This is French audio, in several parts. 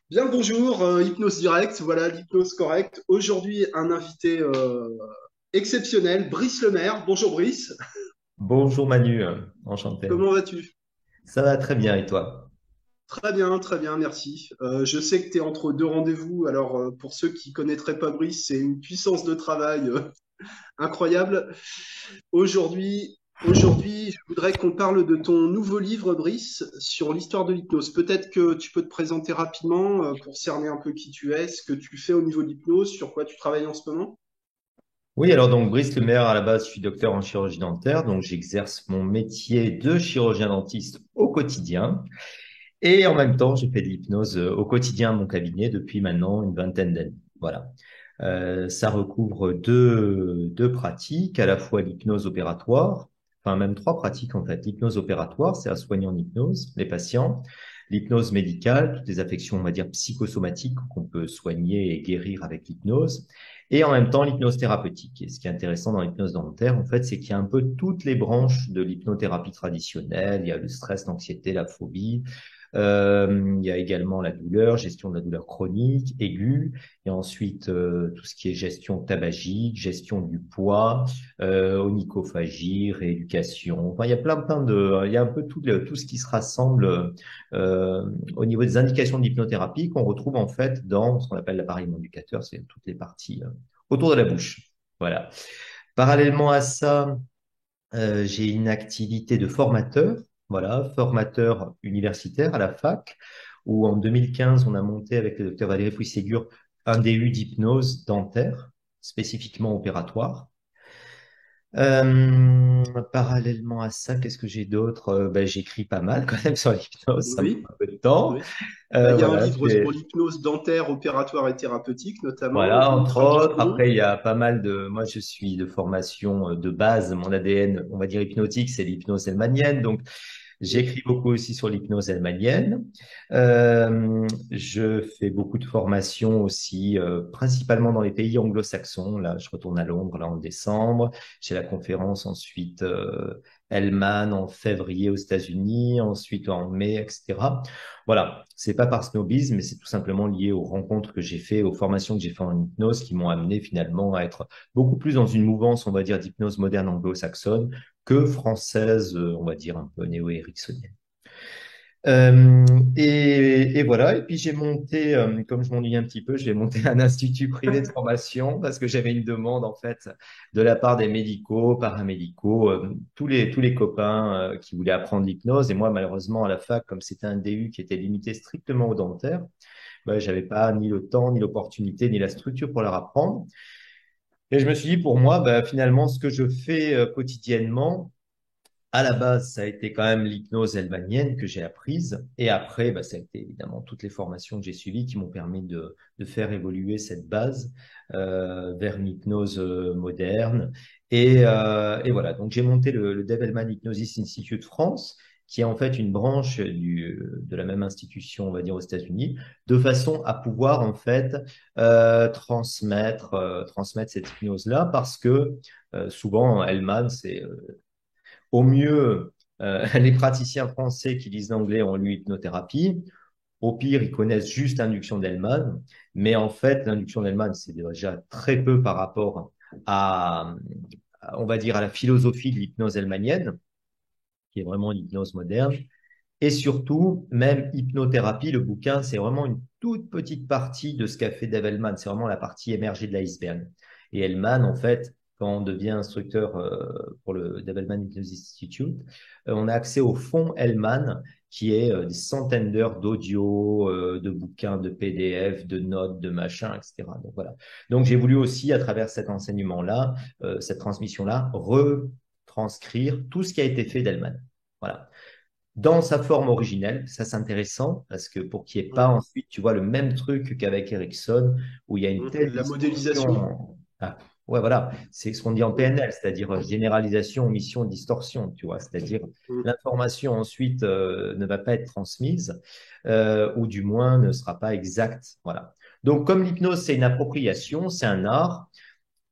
Bien bonjour, Hypnose Direct, voilà l'hypnose correcte. Aujourd'hui, un invité exceptionnel, Brice Lemaire. Bonjour Brice, Bonjour Manu, enchanté. comment vas-tu? Ça va très bien et toi? Très bien, merci. Je sais que tu es entre deux rendez-vous, alors pour ceux qui connaîtraient pas Brice, c'est une puissance de travail incroyable. Aujourd'hui, je voudrais qu'on parle de ton nouveau livre, Brice, sur l'histoire de l'hypnose. Peut-être que tu peux te présenter rapidement pour cerner un peu qui tu es, ce que tu fais au niveau de l'hypnose, sur quoi tu travailles en ce moment. Oui, alors donc Brice Lemaire, à la base, je suis docteur en chirurgie dentaire, donc j'exerce mon métier de chirurgien dentiste au quotidien. Et en même temps, je fais de l'hypnose au quotidien de mon cabinet depuis maintenant une vingtaine d'années. Voilà. Ça recouvre deux pratiques, à la fois l'hypnose opératoire, enfin même trois pratiques en fait. L'hypnose opératoire, c'est à soigner en hypnose les patients. L'hypnose médicale, toutes les affections, on va dire, psychosomatiques qu'on peut soigner et guérir avec l'hypnose. Et en même temps, l'hypnose thérapeutique. Et ce qui est intéressant dans l'hypnose dentaire, en fait, c'est qu'il y a un peu toutes les branches de l'hypnothérapie traditionnelle. Il y a le stress, l'anxiété, la phobie. Il y a également la douleur, gestion de la douleur chronique, aiguë, et ensuite tout ce qui est gestion tabagique, gestion du poids, onychophagie, rééducation. Enfin, il y a il y a un peu tout ce qui se rassemble au niveau des indications de l'hypnothérapie qu'on retrouve en fait dans ce qu'on appelle l'appareil éducateur, c'est toutes les parties autour de la bouche. Voilà. Parallèlement à ça, j'ai une activité de formateur, voilà, formateur universitaire à la fac, où en 2015, on a monté avec le docteur Valérie Pouy-Ségur un DU d'hypnose dentaire, spécifiquement opératoire. Parallèlement à ça, qu'est-ce que j'ai d'autre? Ben, j'écris pas mal quand même sur l'hypnose, ça me Oui, prend un peu de temps. oui. Bah, il y a un Voilà, livre sur l'hypnose dentaire, opératoire et thérapeutique, notamment, voilà, une entre autres. traduction. Après, il y a pas mal de. Moi, je suis de formation de base. Mon ADN, on va dire hypnotique, c'est l'hypnose hellmanienne. Donc, Oui. j'écris beaucoup aussi sur l'hypnose hellmanienne. Je fais beaucoup de formations aussi, principalement dans les pays anglo-saxons. Là, je retourne à Londres là en décembre. J'ai la conférence ensuite Hellman en février aux États-Unis, ensuite en mai, etc. Voilà, c'est pas par snobisme, mais c'est tout simplement lié aux rencontres que j'ai fait, aux formations que j'ai fait en hypnose, qui m'ont amené finalement à être beaucoup plus dans une mouvance, on va dire, d'hypnose moderne anglo-saxonne que française, on va dire, un peu néo-éricksonienne. Et voilà, et puis j'ai monté, comme je m'ennuie un petit peu, j'ai monté un institut privé de formation parce que j'avais une demande en fait de la part des médicaux, paramédicaux, tous les copains qui voulaient apprendre l'hypnose. Et moi, malheureusement, à la fac, comme c'était un DU qui était limité strictement au dentaire, bah, j'avais pas ni le temps, ni l'opportunité, ni la structure pour leur apprendre. Et je me suis dit, pour moi, bah, finalement, ce que je fais quotidiennement, à la base, ça a été quand même l'hypnose hellmanienne que j'ai apprise. Et après, bah, ça a été évidemment toutes les formations que j'ai suivies qui m'ont permis de faire évoluer cette base vers une hypnose moderne. Et voilà, donc j'ai monté le Develman Hypnosis Institute France, qui est en fait une branche de la même institution, on va dire, aux États-Unis, de façon à pouvoir en fait transmettre cette hypnose-là, parce que souvent, Hellman, c'est au mieux, les praticiens français qui lisent l'anglais ont lu hypnothérapie. Au pire, ils connaissent juste l'induction d'Hellman. Mais en fait, l'induction d'Hellman, c'est déjà très peu par rapport à, on va dire, à la philosophie de l'hypnose hellmanienne, qui est vraiment l'hypnose moderne. Et surtout, même hypnothérapie, le bouquin, c'est vraiment une toute petite partie de ce qu'a fait Dave Hellman. C'est vraiment la partie émergée de l'iceberg. Et Hellman, en fait, quand on devient instructeur pour le Dave Hellman Hypnosis Institute, on a accès au fonds Hellman, qui est des centaines d'heures d'audio, de bouquins, de PDF, de notes, de machins, etc. Donc voilà. Donc j'ai voulu aussi, à travers cet enseignement-là, cette transmission-là, retranscrire tout ce qui a été fait d'Hellman. Voilà dans sa forme originelle. Ça, c'est intéressant parce que pour qu'il n'y ait pas Mhm. ensuite, tu vois, le même truc qu'avec Ericsson, où il y a une telle La modélisation. distorsion. Ah, ouais, voilà, c'est ce qu'on dit en Mhm. PNL, c'est-à-dire généralisation, omission, distorsion, tu vois, c'est-à-dire Mhm. l'information ensuite ne va pas être transmise ou du moins ne sera pas exacte. Voilà. Donc, comme l'hypnose, c'est une appropriation, c'est un art.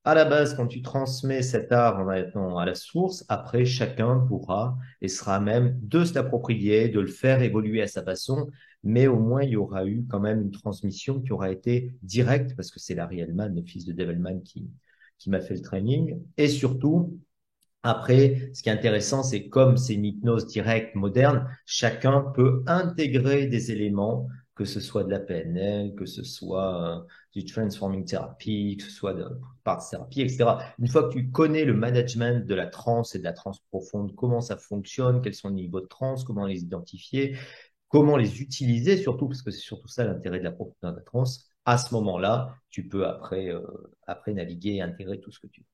à la base, quand tu transmets cet art maintenant à la source, après, chacun pourra et sera à même de se l'approprier, de le faire évoluer à sa façon, mais au moins, il y aura eu quand même une transmission qui aura été directe, parce que c'est Larry Hellman, le fils de Dave Hellman, qui m'a fait le training. Et surtout, après, ce qui est intéressant, c'est comme c'est une hypnose directe moderne, chacun peut intégrer des éléments, que ce soit de la PNL, que ce soit du transforming therapy, que ce soit de part thérapie, etc. Une fois que tu connais le management de la transe et de la transe profonde, comment ça fonctionne, quels sont les niveaux de transe, comment les identifier, comment les utiliser surtout, parce que c'est surtout ça l'intérêt de la profondeur de la transe. À ce moment-là, tu peux après naviguer et intégrer tout ce que tu veux.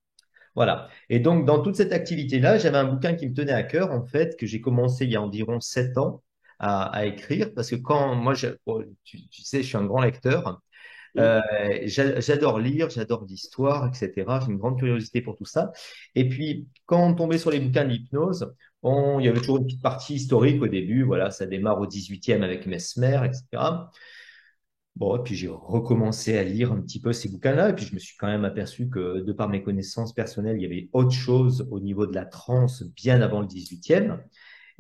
Voilà. Et donc, dans toute cette activité-là, j'avais un bouquin qui me tenait à cœur, en fait, que j'ai commencé il y a environ 7 ans à écrire, parce que quand moi, bon, tu sais, je suis un grand lecteur. Mm. J'adore lire, j'adore l'histoire, etc. J'ai une grande curiosité pour tout ça. Et puis, quand on tombait sur les bouquins de l'hypnose, il y avait toujours une petite partie historique au début. Voilà, ça démarre au 18e avec Mesmer, etc. Bon, et puis j'ai recommencé à lire un petit peu ces bouquins-là, et puis je me suis quand même aperçu que, de par mes connaissances personnelles, il y avait autre chose au niveau de la transe bien avant le 18e.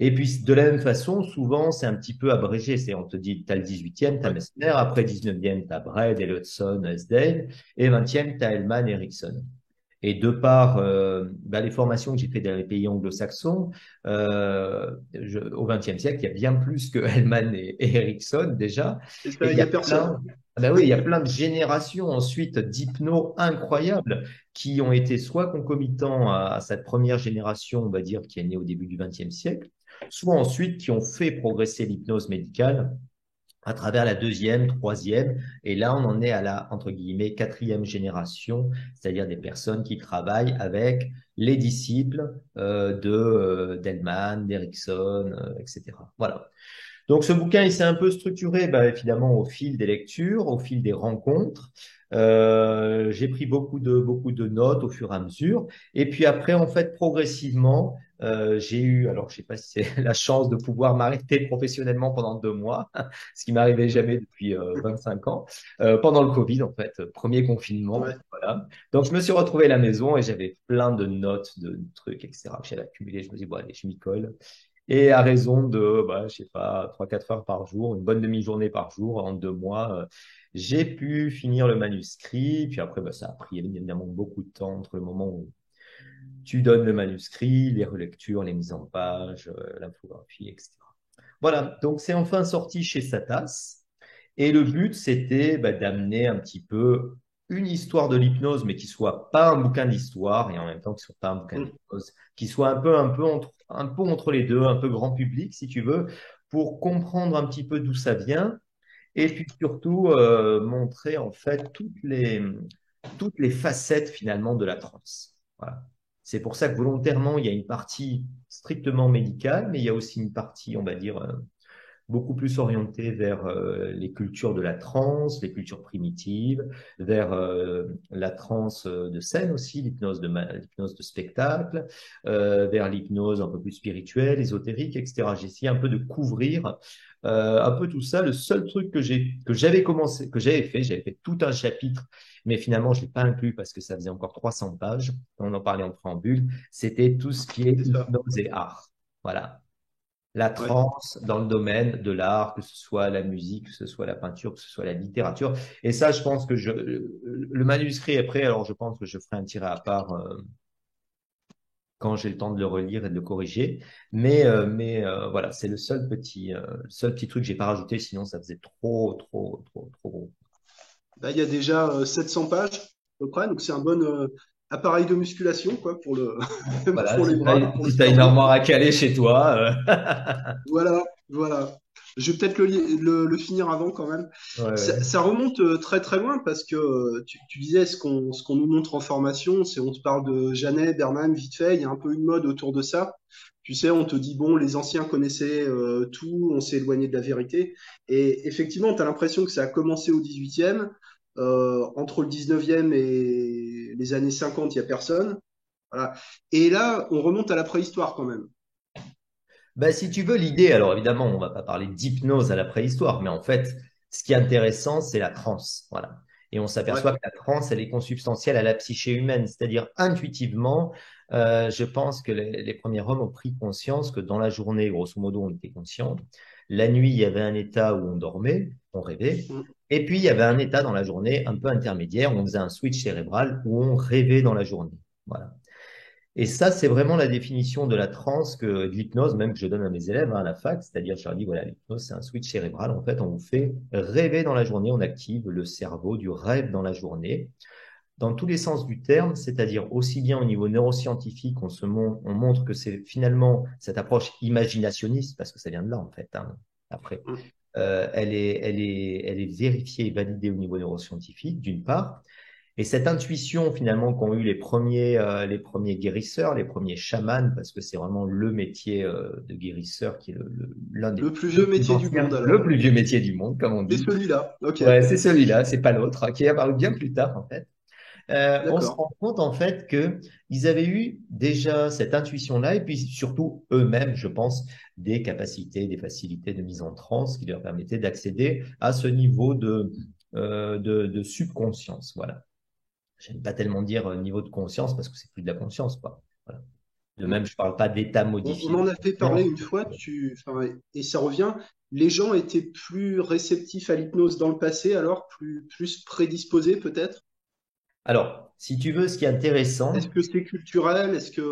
Et puis, de la même façon, souvent, c'est un petit peu abrégé. C'est, on te dit, tu as le 18e, tu as Ouais, Mesmer, après 19e, tu as Braid, Elliotson, Esdale, et 20e, tu as Hellman, Erickson. Et de par les formations que j'ai fait dans les pays anglo-saxons, au XXe siècle, il y a bien plus que Hellman et Erickson déjà. c'est Et ça, il il y n'y a a personne. plein, ah ben oui, il y a plein de générations ensuite d'hypnos incroyables qui ont été soit concomitants à cette première génération, on va dire, qui est née au début du XXe siècle, soit ensuite qui ont fait progresser l'hypnose médicale à travers la deuxième, troisième, et là on en est à la, entre guillemets, quatrième génération, c'est-à-dire des personnes qui travaillent avec les disciples d'Hellman, d'Erickson, etc. Voilà. Donc ce bouquin, il s'est un peu structuré, évidemment, au fil des lectures, au fil des rencontres. J'ai pris beaucoup de notes au fur et à mesure. Et puis après, en fait, progressivement, j'ai eu, alors je sais pas si c'est la chance de pouvoir m'arrêter professionnellement pendant 2 mois, ce qui m'arrivait jamais depuis 25 ans, pendant le Covid, en fait, premier confinement. Ouais. Voilà. Donc je me suis retrouvé à la maison et j'avais plein de notes, de trucs, etc. que j'avais accumulé. Je me dis, bon, allez, je m'y colle. Et à raison de, je sais pas, 3, 4 heures par jour, une bonne demi-journée par jour, en 2 mois, j'ai pu finir le manuscrit. Puis après, ça a pris évidemment beaucoup de temps entre le moment où tu donnes le manuscrit, les relectures, les mises en page, l'infographie, etc. Voilà, donc c'est enfin sorti chez Satas. Et le but, c'était d'amener un petit peu une histoire de l'hypnose, mais qui soit pas un bouquin d'histoire et en même temps qui soit pas un bouquin Mm. d'hypnose, qui soit un peu entre les deux, un peu grand public, si tu veux, pour comprendre un petit peu d'où ça vient et puis surtout montrer en fait toutes les facettes finalement de la transe. Voilà. C'est pour ça que volontairement, il y a une partie strictement médicale, mais il y a aussi une partie, on va dire, beaucoup plus orienté vers les cultures de la trance, les cultures primitives, vers la trance de scène aussi, l'hypnose de spectacle, vers l'hypnose un peu plus spirituelle, ésotérique, etc. J'ai essayé un peu de couvrir un peu tout ça. Le seul truc que j'avais commencé, que j'avais fait tout un chapitre, mais finalement je l'ai pas inclus parce que ça faisait encore 300 pages. On en parlait en préambule. C'était tout ce qui est C'est ça. hypnose et art. Voilà, la Ouais. transe dans le domaine de l'art, que ce soit la musique, que ce soit la peinture, que ce soit la littérature. Et ça, je pense que le manuscrit est prêt, alors je pense que je ferai un tiré à part quand j'ai le temps de le relire et de le corriger. Mais voilà, c'est le seul petit truc que j'ai pas rajouté, sinon ça faisait trop gros. Là, il y a déjà 700 pages à peu près, donc c'est un bon appareil de musculation quoi, pour Voilà, pour les bras, pour le si t'as une cerveau. armoire à caler chez toi, Voilà, voilà. Je vais peut-être le finir avant quand même. ouais, Ça, ouais. ça remonte très très loin parce que tu disais ce qu'on nous montre en formation, c'est on te parle de Janet, Berman, vite fait, il y a un peu une mode autour de ça. Tu sais, on te dit, bon, les anciens connaissaient tout, on s'est éloigné de la vérité. Et effectivement, tu as l'impression que ça a commencé au 18e. Entre le 19e et les années 50, il n'y a personne. Voilà. Et là, on remonte à la préhistoire quand même. Si tu veux l'idée, alors évidemment, on va pas parler d'hypnose à la préhistoire, mais en fait, ce qui est intéressant, c'est la transe. Voilà. Et on Ouais. s'aperçoit que la transe, elle est consubstantielle à la psyché humaine. C'est-à-dire, intuitivement, je pense que les premiers hommes ont pris conscience que dans la journée, grosso modo, on était conscient. La nuit, il y avait un état où on dormait, on rêvait. Mm. Et puis, il y avait un état dans la journée un peu intermédiaire où on faisait un switch cérébral où on rêvait dans la journée. Voilà. Et ça, c'est vraiment la définition de la transe, de l'hypnose, même que je donne à mes élèves à la fac. C'est-à-dire, je leur dis, voilà, l'hypnose, c'est un switch cérébral. En fait, on vous fait rêver dans la journée. On active le cerveau du rêve dans la journée dans tous les sens du terme, c'est-à-dire aussi bien au niveau neuroscientifique, on montre que c'est finalement cette approche imaginationniste, parce que ça vient de là en fait, hein, après, Mm. elle est vérifiée et validée au niveau neuroscientifique, d'une part, et cette intuition finalement qu'ont eu les premiers guérisseurs, les premiers chamans, parce que c'est vraiment le métier de guérisseur qui est l'un des Le plus vieux plus métier du anciens, monde, le alors. plus vieux métier du monde, comme on C'est dit. celui-là. Ok. Ouais, c'est celui-là, c'est pas l'autre, hein, qui est apparu bien plus tard en fait. On se D'accord. rend compte en fait que ils avaient eu déjà cette intuition-là et puis surtout eux-mêmes, je pense, des capacités, des facilités de mise en transe qui leur permettaient d'accéder à ce niveau de subconscience. Voilà. J'aime pas tellement dire niveau de conscience parce que c'est plus de la conscience, quoi. Voilà. De Mm. même, je parle pas d'état On modifié de en avait parlé conscience. une fois, enfin, et ça revient. Les gens étaient plus réceptifs à l'hypnose dans le passé, alors plus prédisposés peut-être. Alors, si tu veux, ce qui est Est-ce intéressant, que c'est culturel? Est-ce que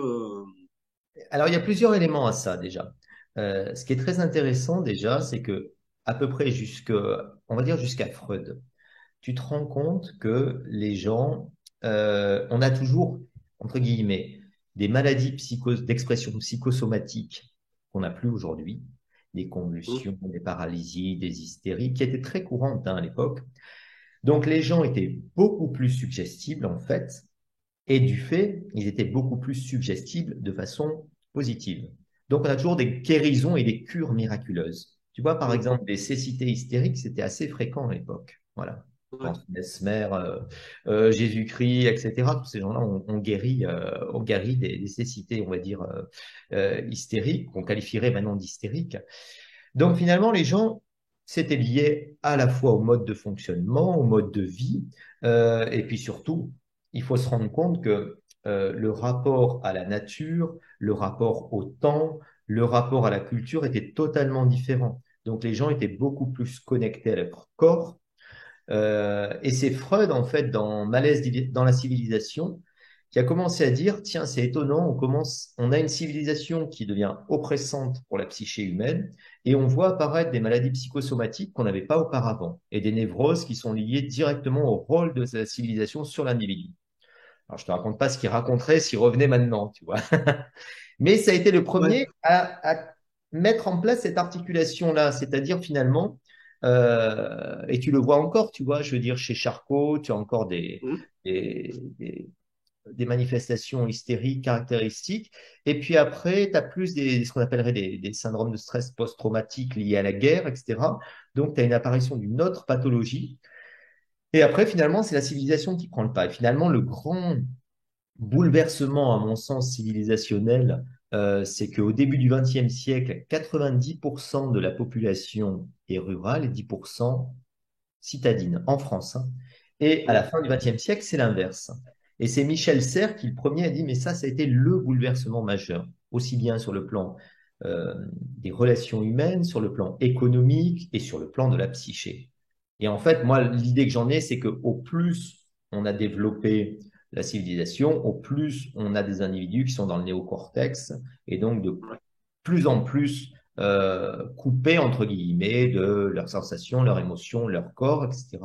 alors il y a plusieurs éléments à ça déjà. Ce qui est très intéressant déjà, c'est que à peu près on va dire jusqu'à Freud, tu te rends compte que les gens, on a toujours, entre guillemets, des maladies d'expression psychosomatique qu'on n'a plus aujourd'hui, des Mm. convulsions, des paralysies, des hystéries, qui étaient très courantes hein, à l'époque. Donc les gens étaient beaucoup plus suggestibles en fait, et du fait, ils étaient beaucoup plus suggestibles de façon positive. Donc on a toujours des guérisons et des cures miraculeuses. Tu vois, par Mm. exemple, des cécités hystériques, c'était assez fréquent à l'époque. Voilà. Je Ouais. pense Mesmer, Jésus-Christ, etc. Tous ces gens-là ont guéri des cécités, on va dire, hystériques, qu'on qualifierait maintenant d'hystériques. Donc finalement, les gens, c'était lié à la fois au mode de fonctionnement, au mode de vie, et puis surtout, il faut se rendre compte que le rapport à la nature, le rapport au temps, le rapport à la culture était totalement différent. Donc les gens étaient beaucoup plus connectés à leur corps, et c'est Freud, en fait, dans Malaise dans la civilisation, qui a commencé à dire, tiens, c'est étonnant, on a une civilisation qui devient oppressante pour la psyché humaine, et on voit apparaître des maladies psychosomatiques qu'on n'avait pas auparavant, et des névroses qui sont liées directement au rôle de la civilisation sur l'individu. Alors, je te raconte pas ce qu'il raconterait s'il revenait maintenant, tu vois. Mais ça a été le Ouais. premier à mettre en place cette articulation-là, c'est-à-dire finalement, et tu le vois encore, tu vois, je veux dire, chez Charcot, tu as encore Mm. des, des, des manifestations hystériques caractéristiques, et puis après, tu as plus ce qu'on appellerait des syndromes de stress post-traumatique liés à la guerre, etc. Donc, tu as une apparition d'une autre pathologie. Et après, finalement, c'est la civilisation qui prend le pas. Et finalement, le grand bouleversement, à mon sens, civilisationnel, c'est qu'au début du XXe siècle, 90% de la population est rurale et 10% citadine, en France, hein. Et à la Mm. fin du XXe siècle, c'est l'inverse. Et c'est Michel Serres qui, le premier, a dit, mais ça a été le bouleversement majeur, aussi bien sur le plan des relations humaines, sur le plan économique et sur le plan de la psyché. Et en fait, moi, l'idée que j'en ai, c'est qu'au plus on a développé la civilisation, au plus on a des individus qui sont dans le néocortex et donc de Ouais. plus en plus coupés, entre guillemets, de leurs sensations, leurs émotions, leur corps, etc.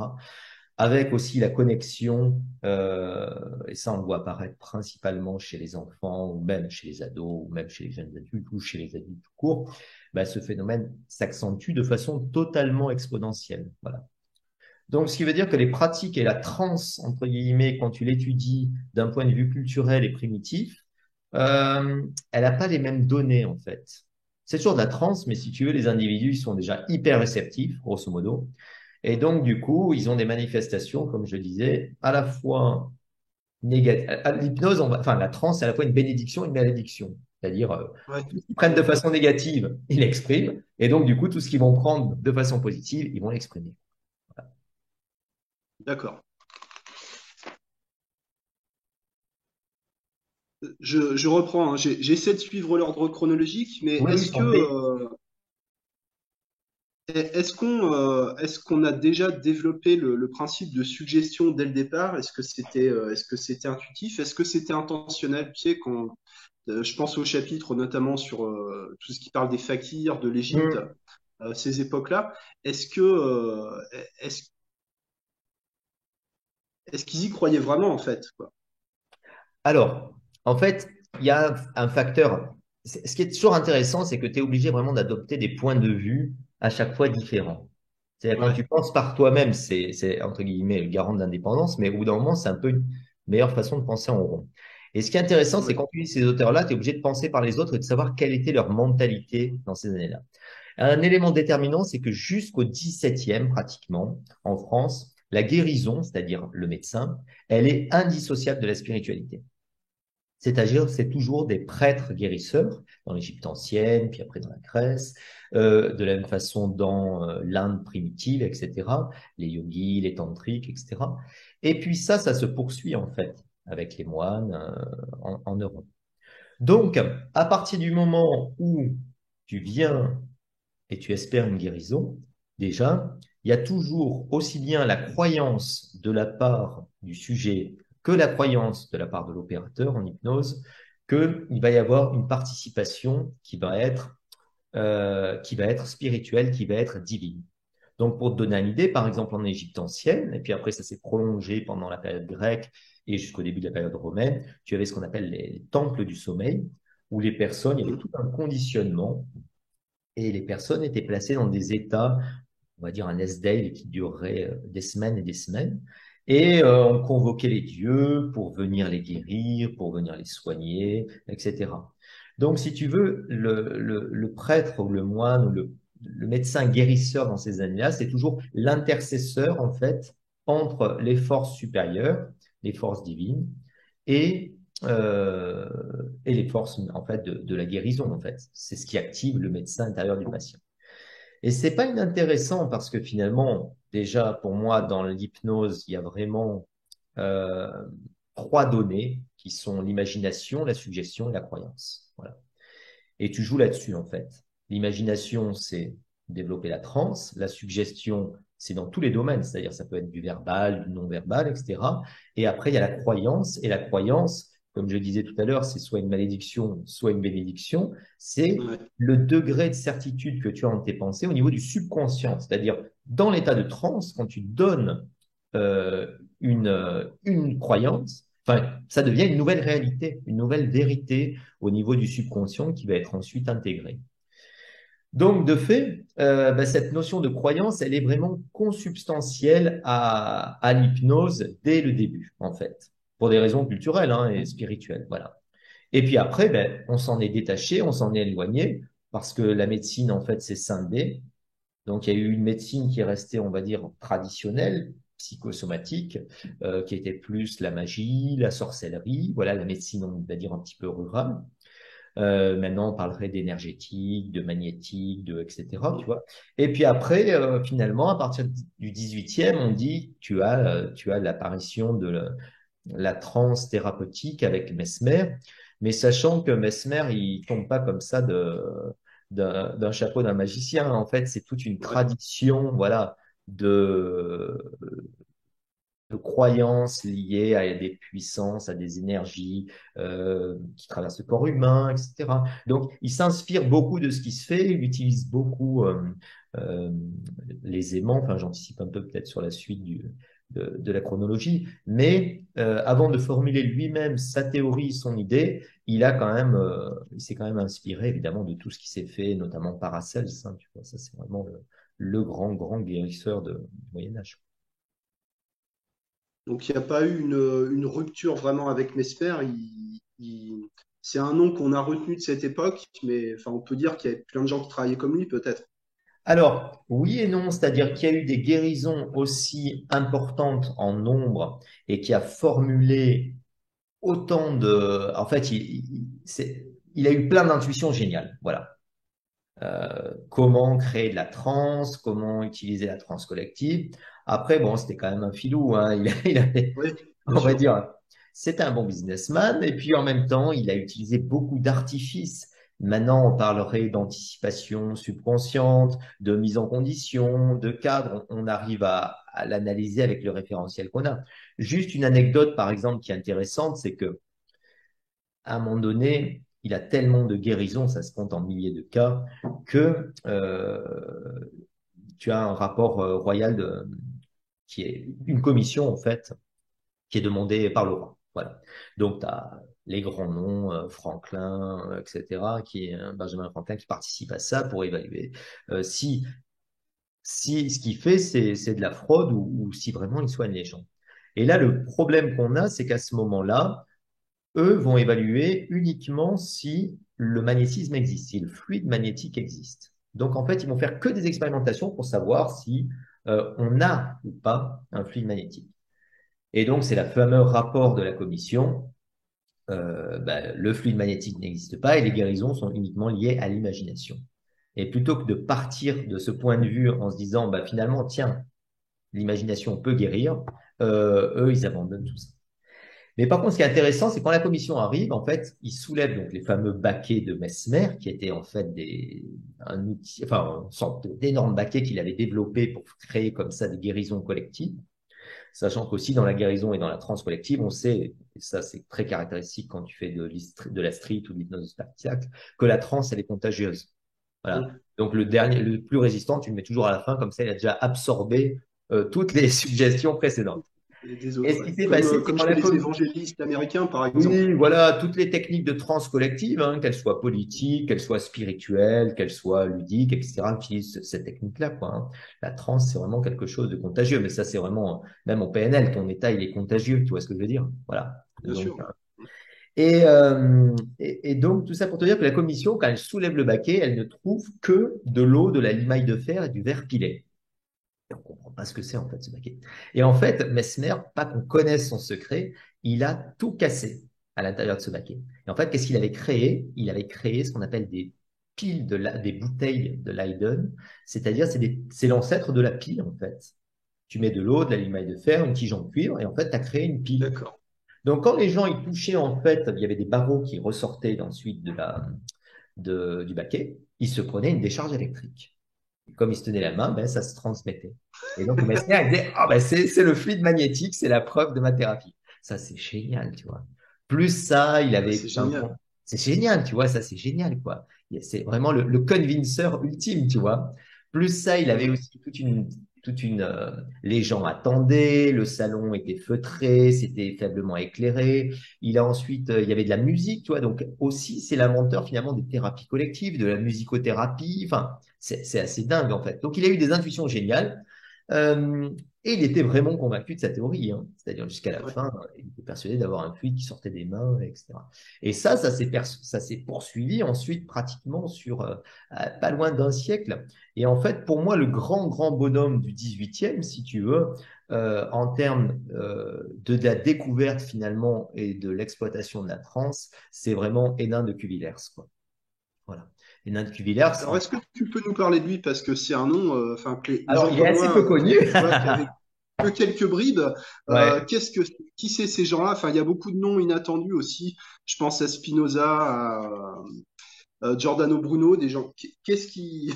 Avec aussi la connexion, et ça on le voit apparaître principalement chez les enfants, ou même chez les ados, ou même chez les jeunes adultes, ou chez les adultes tout court, bah, ce phénomène s'accentue de façon totalement exponentielle. Voilà. Donc, ce qui veut dire que les pratiques et la transe, entre guillemets, quand tu l'étudies d'un point de vue culturel et primitif, elle n'a pas les mêmes données, en fait. C'est toujours de la transe, mais si tu veux, les individus, ils sont déjà hyper réceptifs, grosso modo. Et donc, du coup, ils ont des manifestations, comme je disais, à la fois négatives. L'hypnose, enfin, la transe, c'est à la fois une bénédiction et une malédiction. C'est-à-dire, Ouais. tout ce qu'ils prennent de façon négative, ils l'expriment. Et donc, du coup, tout ce qu'ils vont prendre de façon positive, ils vont l'exprimer. D'accord. je reprends, hein. J'essaie de suivre l'ordre chronologique, mais Oui, oui, je t'en prie. est-ce qu'on a déjà développé le principe de suggestion dès le départ? Est-ce que c'était intuitif? Est-ce que c'était intentionnel? Tu sais, quand je pense au chapitre notamment sur tout ce qui parle des fakirs, de l'Égypte, Hmm. ces époques-là, est-ce que est-ce est-ce qu'ils y croyaient vraiment en fait, quoi? Alors, en fait, il y a un facteur. Ce qui est toujours intéressant, c'est que tu es obligé vraiment d'adopter des points de vue à chaque fois différents. C'est-à-dire, quand tu Ouais, penses par toi-même, c'est entre guillemets le garant de l'indépendance, mais au bout d'un moment, c'est un peu une meilleure façon de penser en rond. Et ce qui est intéressant, c'est ouais. quand tu lis ces auteurs-là, tu es obligé de penser par les autres et de savoir quelle était leur mentalité dans ces années-là. Un élément déterminant, c'est que jusqu'au 17e, pratiquement, en France, la guérison, c'est-à-dire le médecin, elle est indissociable de la spiritualité. C'est-à-dire, c'est toujours des prêtres guérisseurs dans l'Égypte ancienne, puis après dans la Grèce, de la même façon dans l'Inde primitive, etc., les yogis, les tantriques, etc. Et puis ça se poursuit en fait avec les moines en Europe. Donc, à partir du moment où tu viens et tu espères une guérison, déjà, il y a toujours aussi bien la croyance de la part du sujet que la croyance de la part de l'opérateur en hypnose, qu'il va y avoir une participation qui va être spirituelle, qui va être divine. Donc, pour te donner une idée, par exemple, en Égypte ancienne, et puis après, ça s'est prolongé pendant la période grecque et jusqu'au début de la période romaine, tu avais ce qu'on appelle les temples du sommeil, où les personnes, il y avait Mhm. tout un conditionnement et les personnes étaient placées dans des états, on va dire un S-Day qui durerait des semaines et des semaines. Et on convoquait les dieux pour venir les guérir, pour venir les soigner, etc. Donc, si tu veux, le prêtre ou le moine ou le médecin guérisseur dans ces années-là, c'est toujours l'intercesseur, en fait, entre les forces supérieures, les forces divines, et, euh, et les forces, en fait, de la guérison, en fait. C'est ce qui active le médecin intérieur du patient. Et c'est pas inintéressant parce que finalement, déjà pour moi, dans l'hypnose, il y a vraiment euh, trois données qui sont l'imagination, la suggestion et la croyance. Voilà. Et tu joues là-dessus en fait. L'imagination, c'est développer la transe. La suggestion, c'est dans tous les domaines, c'est-à-dire ça peut être du verbal, du non-verbal, etc. Et après, il y a la croyance. Et la croyance, comme je disais tout à l'heure, c'est soit une malédiction, soit une bénédiction. C'est Ouais. le degré de certitude que tu as en tes pensées au niveau du subconscient. C'est-à-dire, dans l'état de transe, quand tu donnes euh, une croyance, enfin, ça devient une nouvelle réalité, une nouvelle vérité au niveau du subconscient qui va être ensuite intégrée. Donc, de fait, cette notion de croyance, elle est vraiment consubstantielle à l'hypnose dès le début, en fait, pour des raisons culturelles hein, et spirituelles. Voilà. Et puis après, on s'en est détaché, on s'en est éloigné, parce que la médecine, en fait, s'est scindée. Donc, il y a eu une médecine qui est restée, on va dire, traditionnelle, psychosomatique, qui était plus la magie, la sorcellerie, voilà, la médecine, on va dire, un petit peu rurale. Maintenant, on parlerait d'énergétique, de magnétique, de etc. Tu vois. Et puis après, finalement, à partir du 18e, on dit tu as l'apparition de la transe thérapeutique avec Mesmer, mais sachant que Mesmer, il tombe pas comme ça d'un chapeau d'un magicien. En fait, c'est toute une Ouais. tradition, voilà, de de croyances liées à des puissances, à des énergies qui traversent le corps humain, etc. Donc, il s'inspire beaucoup de ce qui se fait, il utilise beaucoup euh, les aimants, enfin j'anticipe un peu peut-être sur la suite de la chronologie, mais avant de formuler lui-même sa théorie, son idée, il s'est quand même inspiré évidemment de tout ce qui s'est fait, notamment Paracels, hein, tu vois, ça c'est vraiment le grand, grand guérisseur du Moyen Âge. Donc il n'y a pas eu une rupture vraiment avec Mesmer. C'est un nom qu'on a retenu de cette époque, mais enfin, on peut dire qu'il y a plein de gens qui travaillaient comme lui, peut-être. Alors, oui et non, c'est-à-dire qu'il y a eu des guérisons aussi importantes en nombre et qui a formulé autant de... En fait, il a eu plein d'intuitions géniales. Voilà. Comment créer de la transe, comment utiliser la transe collective. Après, bon, c'était quand même un filou. Hein. Il avait, Oui, bien on va sûr. dire, C'est un bon businessman et puis en même temps, il a utilisé beaucoup d'artifices. Maintenant, on parlerait d'anticipation subconsciente, de mise en condition, de cadre. On arrive à l'analyser avec le référentiel qu'on a. Juste une anecdote, par exemple, qui est intéressante, c'est que à un moment donné, il a tellement de guérisons, ça se compte en milliers de cas, que tu as un rapport royal qui est une commission, en fait, qui est demandée par le roi. Voilà. Donc, tu as les grands noms, Franklin, etc., Benjamin Franklin, qui participe à ça pour évaluer si, si ce qu'il fait, c'est de la fraude ou si vraiment il soigne les gens. Et là, le problème qu'on a, c'est qu'à ce moment-là, eux vont évaluer uniquement si le magnétisme existe, si le fluide magnétique existe. Donc, en fait, ils vont faire que des expérimentations pour savoir si on a ou pas un fluide magnétique. Et donc, c'est le fameux rapport de la commission. Le fluide magnétique n'existe pas et les guérisons sont uniquement liées à l'imagination. Et plutôt que de partir de ce point de vue en se disant, finalement, tiens, l'imagination peut guérir, eux, ils abandonnent tout ça. Mais par contre, ce qui est intéressant, c'est quand la commission arrive, en fait, ils soulèvent donc les fameux baquets de Mesmer, qui étaient en fait un outil, enfin, une sorte d'énorme baquet qu'il avait développé pour créer comme ça des guérisons collectives. Sachant qu'aussi dans la guérison et dans la transe collective, on sait, et ça c'est très caractéristique quand tu fais de la street ou de l'hypnose spectacle, que la transe, elle est contagieuse. Voilà. Mm. Donc le dernier, le plus résistant, tu le mets toujours à la fin, comme ça il a déjà absorbé toutes les suggestions précédentes. Et des Et autres, ce ouais. qui s'est passé, c'est Comme quand chez la les com... évangélistes américains, par exemple. Oui, voilà, toutes les techniques de transe collective, hein, qu'elles soient politiques, qu'elles soient spirituelles, qu'elles soient ludiques, etc., utilisent cette technique-là, quoi. Hein. La transe, c'est vraiment quelque chose de contagieux, mais ça, c'est vraiment, même en PNL, ton état, il est contagieux, tu vois ce que je veux dire? Voilà. Bien Donc, sûr. Ouais. et donc, tout ça pour te dire que la commission, quand elle soulève le baquet, elle ne trouve que de l'eau, de la limaille de fer et du verre pilé. Et on comprend pas ce que c'est en fait ce baquet. Et en fait, Mesmer, pas qu'on connaisse son secret, il a tout cassé à l'intérieur de ce baquet. Et en fait, qu'est-ce qu'il avait créé? Il avait créé ce qu'on appelle des piles des bouteilles de Leiden, c'est-à-dire c'est l'ancêtre de la pile en fait. Tu mets de l'eau, de la limaille de fer, une tige en cuivre, et en fait, tu as créé une pile. D'accord. Donc, quand les gens y touchaient, en fait, il y avait des barreaux qui ressortaient ensuite du baquet, ils se prenaient une décharge électrique. Comme il se tenait la main, ça se transmettait. Et donc, le Messner, il disait, ah, c'est le fluide magnétique, c'est la preuve de ma thérapie. Ça, c'est génial, tu vois. Plus ça, il Ah, avait c'est tout un génial. fond. C'est génial, tu vois, ça, c'est génial, quoi. C'est vraiment le convincer ultime, tu vois. Plus ça, il avait Mm. aussi les gens attendaient, le salon était feutré, c'était faiblement éclairé. Il a ensuite, il y avait de la musique, tu vois. Donc, aussi, c'est l'inventeur, finalement, des thérapies collectives, de la musicothérapie. Enfin, c'est assez dingue, en fait. Donc, il a eu des intuitions géniales. Euh, et il était vraiment convaincu de sa théorie. Hein. C'est-à-dire, jusqu'à la Ouais. fin, il était persuadé d'avoir un fluide qui sortait des mains, etc. Et ça s'est poursuivi ensuite pratiquement sur pas loin d'un siècle. Et en fait, pour moi, le grand bonhomme du 18e, si tu veux, en termes de la découverte finalement et de l'exploitation de la transe, c'est vraiment Hénin de Cuvillers, quoi. Voilà. Hénin de Cuvillers, Alors, est-ce que tu peux nous parler de lui parce que c'est un nom, enfin, que les alors gens il est comme assez peu moi, connu. tu vois, qui avaient que quelques bribes, Ouais. qui c'est ces gens-là? Enfin, il y a beaucoup de noms inattendus aussi. Je pense à Spinoza, à Giordano Bruno, des gens. Qu'est-ce qui,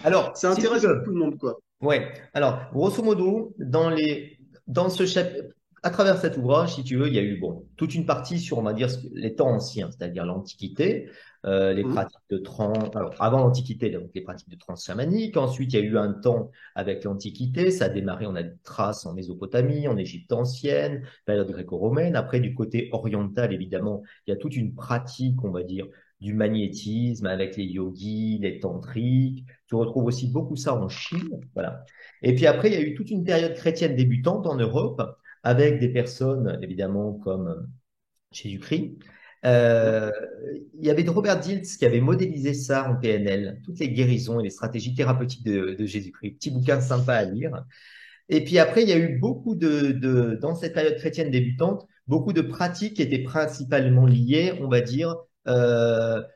Alors, ça si tu intéresse beaucoup veux, de monde, quoi. ouais. Alors, grosso modo, dans ce chapitre, à travers cet ouvrage, si tu veux, il y a eu bon toute une partie sur, on va dire, les temps anciens, c'est-à-dire l'Antiquité, les Hum. pratiques de trance. Alors, avant l'Antiquité, donc les pratiques de trance chamanique. Ensuite, il y a eu un temps avec l'Antiquité. Ça a démarré, on a des traces en Mésopotamie, en Égypte ancienne, période gréco-romaine. Après, du côté oriental, évidemment, il y a toute une pratique, on va dire, du magnétisme avec les yogis, les tantriques. Tu retrouves aussi beaucoup ça en Chine, voilà. Et puis après, il y a eu toute une période chrétienne débutante en Europe, avec des personnes, évidemment, comme Jésus-Christ. Hum. Euh, il y avait Robert Dilts qui avait modélisé ça en PNL, toutes les guérisons et les stratégies thérapeutiques de Jésus-Christ. Petit bouquin sympa à lire. Et puis après, il y a eu beaucoup dans cette période chrétienne débutante, beaucoup de pratiques qui étaient principalement liées, on va dire,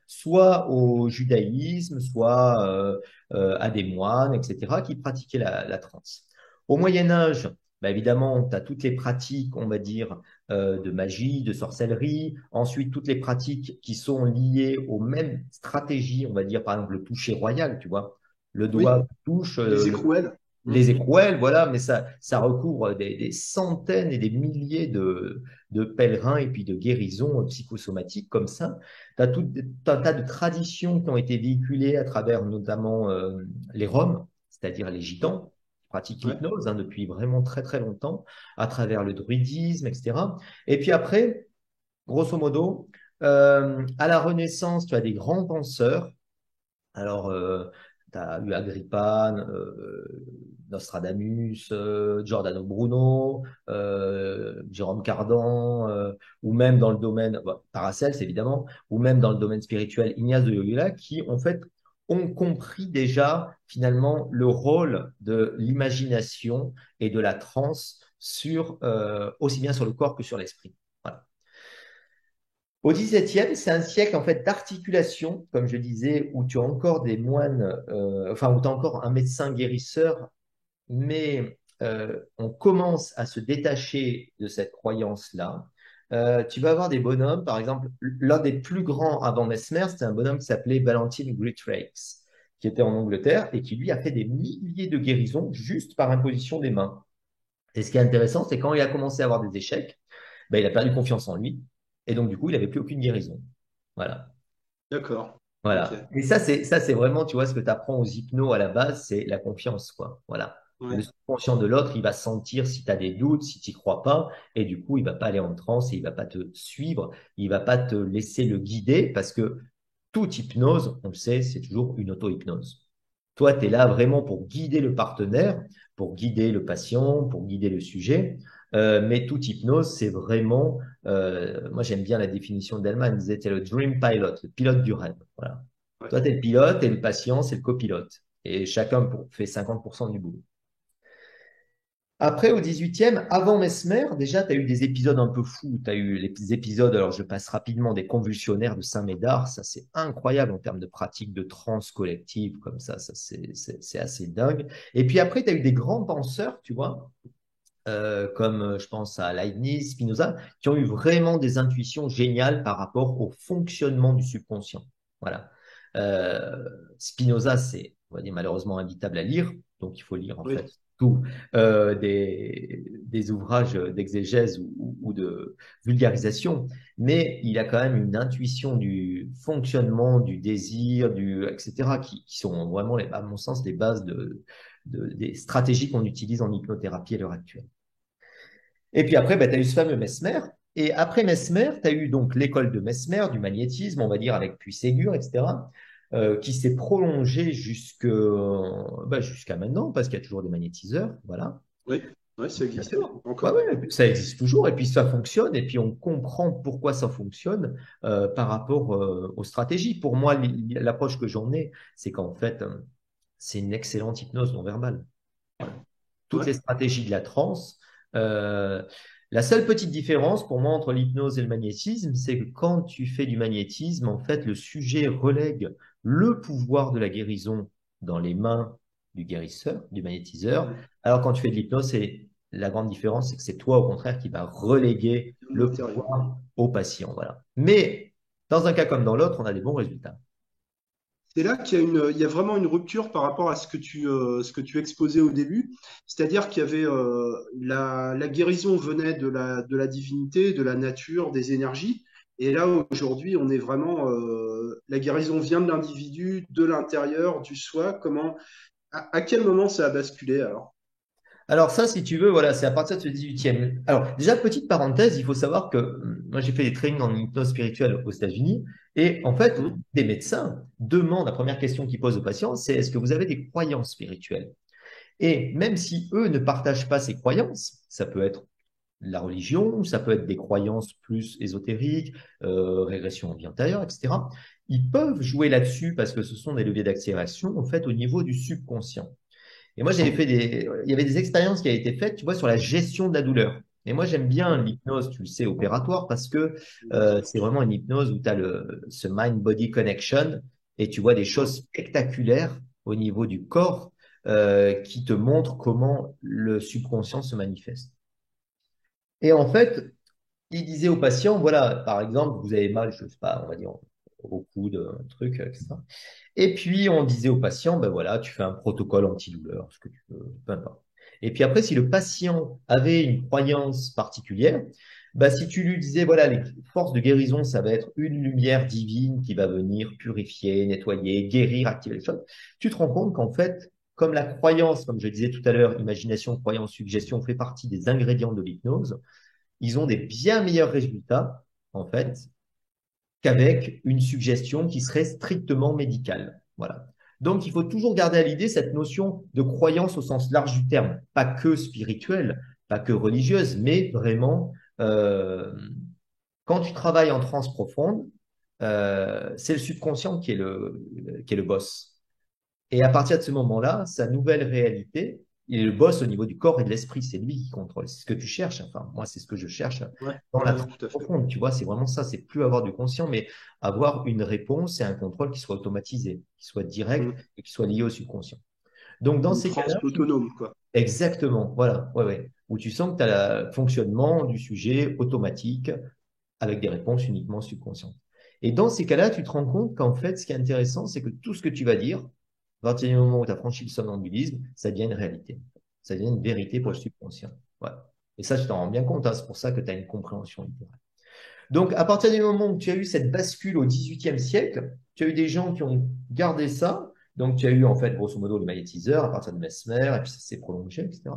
soit au judaïsme, soit à des moines, etc., qui pratiquaient la transe. Au Moyen Âge, bah évidemment, tu as toutes les pratiques, on va dire, de magie, de sorcellerie. Ensuite, toutes les pratiques qui sont liées aux mêmes stratégies, on va dire, par exemple, le toucher royal, tu vois. Le Oui, doigt touche, les écrouelles. Hmm. les écrouelles, voilà, mais ça recouvre des centaines et des milliers de pèlerins et puis de guérisons psychosomatiques comme ça. Tu as tout un tas de traditions qui ont été véhiculées à travers notamment les Roms, c'est-à-dire les Gitans, qui pratiquent Ouais, l'hypnose depuis vraiment très très longtemps, à travers le druidisme, etc. Et puis après, grosso modo, à la Renaissance, tu as des grands penseurs alors, tu as eu Agrippane, Nostradamus, Giordano Bruno, Jérôme Cardan, ou même dans le domaine, bah, Paracelse évidemment, ou même dans le domaine spirituel, Ignace de Loyola, qui en fait ont compris déjà finalement le rôle de l'imagination et de la transe sur, aussi bien sur le corps que sur l'esprit. Voilà. Au XVIIe, c'est un siècle en fait d'articulation, comme je disais, où tu as encore des moines, enfin où tu as encore un médecin guérisseur, mais on commence à se détacher de cette croyance-là. Tu vas avoir des bonhommes, par exemple, l'un des plus grands avant Mesmer, c'était un bonhomme qui s'appelait Valentine Greatrakes, qui était en Angleterre et qui lui a fait des milliers de guérisons juste par imposition des mains. Et ce qui est intéressant, c'est quand il a commencé à avoir des échecs, ben, il a perdu confiance en lui. Et donc, du coup, il n'avait plus aucune guérison. Voilà. d'accord. Ok. Voilà. Et ça, c'est vraiment, tu vois, ce que tu apprends aux hypnos à la base, c'est la confiance, quoi. Voilà. Le Ouais. subconscient de l'autre, il va sentir si tu as des doutes, si tu n'y crois pas, et du coup, il va pas aller en transe et il va pas te suivre, il va pas te laisser le guider parce que toute hypnose, on le sait, c'est toujours une auto-hypnose. Toi, tu es là vraiment pour guider le partenaire, pour guider le patient, pour guider le sujet. Mais toute hypnose, c'est vraiment, moi j'aime bien la définition d'Elman, il disait, c'est le dream pilot, le pilote du rêve. Voilà. Ouais. Toi, tu es le pilote et le patient, c'est le copilote. Et chacun fait 50% du boulot. Après, au 18e, avant Mesmer, déjà, tu as eu des épisodes un peu fous. Tu as eu les épisodes, alors je passe rapidement, des convulsionnaires de Saint-Médard. Ça, c'est incroyable en termes de pratique de transe collective, comme ça c'est assez dingue. Et puis après, tu as eu des grands penseurs, tu vois, comme je pense à Leibniz, Spinoza, qui ont eu vraiment des intuitions géniales par rapport au fonctionnement du subconscient. Voilà. Euh, Spinoza, c'est, on va dire, malheureusement invitable à lire, donc il faut lire en fait Oui. tout des ouvrages d'exégèse ou de vulgarisation, mais il a quand même une intuition du fonctionnement, du désir, etc., qui sont vraiment, à mon sens, les bases des stratégies qu'on utilise en hypnothérapie à l'heure actuelle. Et puis après, bah, tu as eu ce fameux Mesmer. Et après Mesmer, tu as eu donc l'école de Mesmer, du magnétisme, on va dire, avec Puységur, etc., qui s'est prolongée jusqu'à maintenant, parce qu'il y a toujours des magnétiseurs. Voilà. Oui. Ouais, ça Bien existe, oui. sûr. Ouais, Encore. ouais, ça existe toujours, et puis ça fonctionne, et puis on comprend pourquoi ça fonctionne par rapport aux stratégies. Pour moi, l'approche que j'en ai, c'est qu'en fait, c'est une excellente hypnose non verbale. Toutes Ouais. les stratégies de la transe. Euh, la seule petite différence pour moi entre l'hypnose et le magnétisme, c'est que quand tu fais du magnétisme, en fait, le sujet relègue le pouvoir de la guérison dans les mains du guérisseur, du magnétiseur. Ouais. Alors quand tu fais de l'hypnose, c'est la grande différence, c'est que c'est toi au contraire qui va reléguer Bien de le matériaux. pouvoir au patient. Voilà. Mais dans un cas comme dans l'autre, on a des bons résultats. C'est là il y a vraiment une rupture par rapport à ce que tu exposais au début. C'est-à-dire qu'il y avait, la guérison venait de la divinité, de la nature, des énergies. Et là, aujourd'hui, on est vraiment, la guérison vient de l'individu, de l'intérieur, du soi. À quel moment ça a basculé alors? Alors ça, si tu veux, voilà, c'est à partir de ce 18e. Alors déjà, petite parenthèse, il faut savoir que moi j'ai fait des trainings en hypnose spirituelle aux États-Unis et en fait, Hmm. des médecins demandent, la première question qu'ils posent aux patients, c'est est-ce que vous avez des croyances spirituelles? Et même si eux ne partagent pas ces croyances, ça peut être la religion, ça peut être des croyances plus ésotériques, régression en vie antérieure, etc. Ils peuvent jouer là-dessus parce que ce sont des leviers d'accélération en fait au niveau du subconscient. Et moi, il y avait des expériences qui avaient été faites, tu vois, sur la gestion de la douleur. Et moi, j'aime bien Ouais, l'hypnose, tu le sais, opératoire, parce que bien sûr. c'est vraiment une hypnose où tu as ce mind-body connection et tu vois des Ouais, choses spectaculaires au niveau du corps. qui te montre comment le subconscient se manifeste. Et en fait, il disait aux patients, voilà, par exemple, vous avez mal, je sais pas, on va dire au coude, un truc, etc. Et puis, on disait au patient, ben voilà, tu fais un protocole antidouleur, ce que tu veux, peu importe. Et puis après, si le patient avait une croyance particulière, ben si tu lui disais, voilà, les forces de guérison, ça va être une lumière divine qui va venir purifier, nettoyer, guérir, activer les choses, tu te rends compte qu'en fait, comme la croyance, comme je disais tout à l'heure, imagination, croyance, suggestion fait partie des ingrédients de l'hypnose, ils ont des bien meilleurs résultats, en fait, qu'avec une suggestion qui serait strictement médicale. Voilà. Donc, il faut toujours garder à l'idée cette notion de croyance au sens large du terme, pas que spirituelle, pas que religieuse, mais vraiment, quand tu travailles en transe profonde, c'est le subconscient qui est le boss. Et à partir de ce moment-là, sa nouvelle réalité, il est le boss au niveau du corps et de l'esprit. C'est lui qui contrôle. C'est ce que tu cherches. Enfin, moi, c'est ce que je cherche Ouais, dans la ouais, trance tout à fait. profonde. Tu vois, c'est vraiment ça. C'est plus avoir du conscient, mais avoir une réponse et un contrôle qui soit automatisé, qui soit direct Mm. et qui soit lié au subconscient. Donc, dans Une ces cas-là, transe autonome, quoi. exactement. Voilà. Ouais, ouais. Où tu sens que tu as le fonctionnement du sujet automatique avec des réponses uniquement subconscientes. Et dans ces cas-là, tu te rends compte qu'en fait, ce qui est intéressant, c'est que tout ce que tu vas dire, à partir du moment où tu as franchi le somnambulisme, ça devient une réalité. Ça devient une vérité pour le Ouais. subconscient. Ouais. Et ça, tu t'en rends bien compte, hein, c'est pour ça que tu as une compréhension littérale. Donc, à partir du moment où tu as eu cette bascule au XVIIIe siècle, tu as eu des gens qui ont gardé ça. Donc, tu as eu, en fait, grosso modo, le magnétiseur à partir de Mesmer, et puis ça s'est prolongé, etc.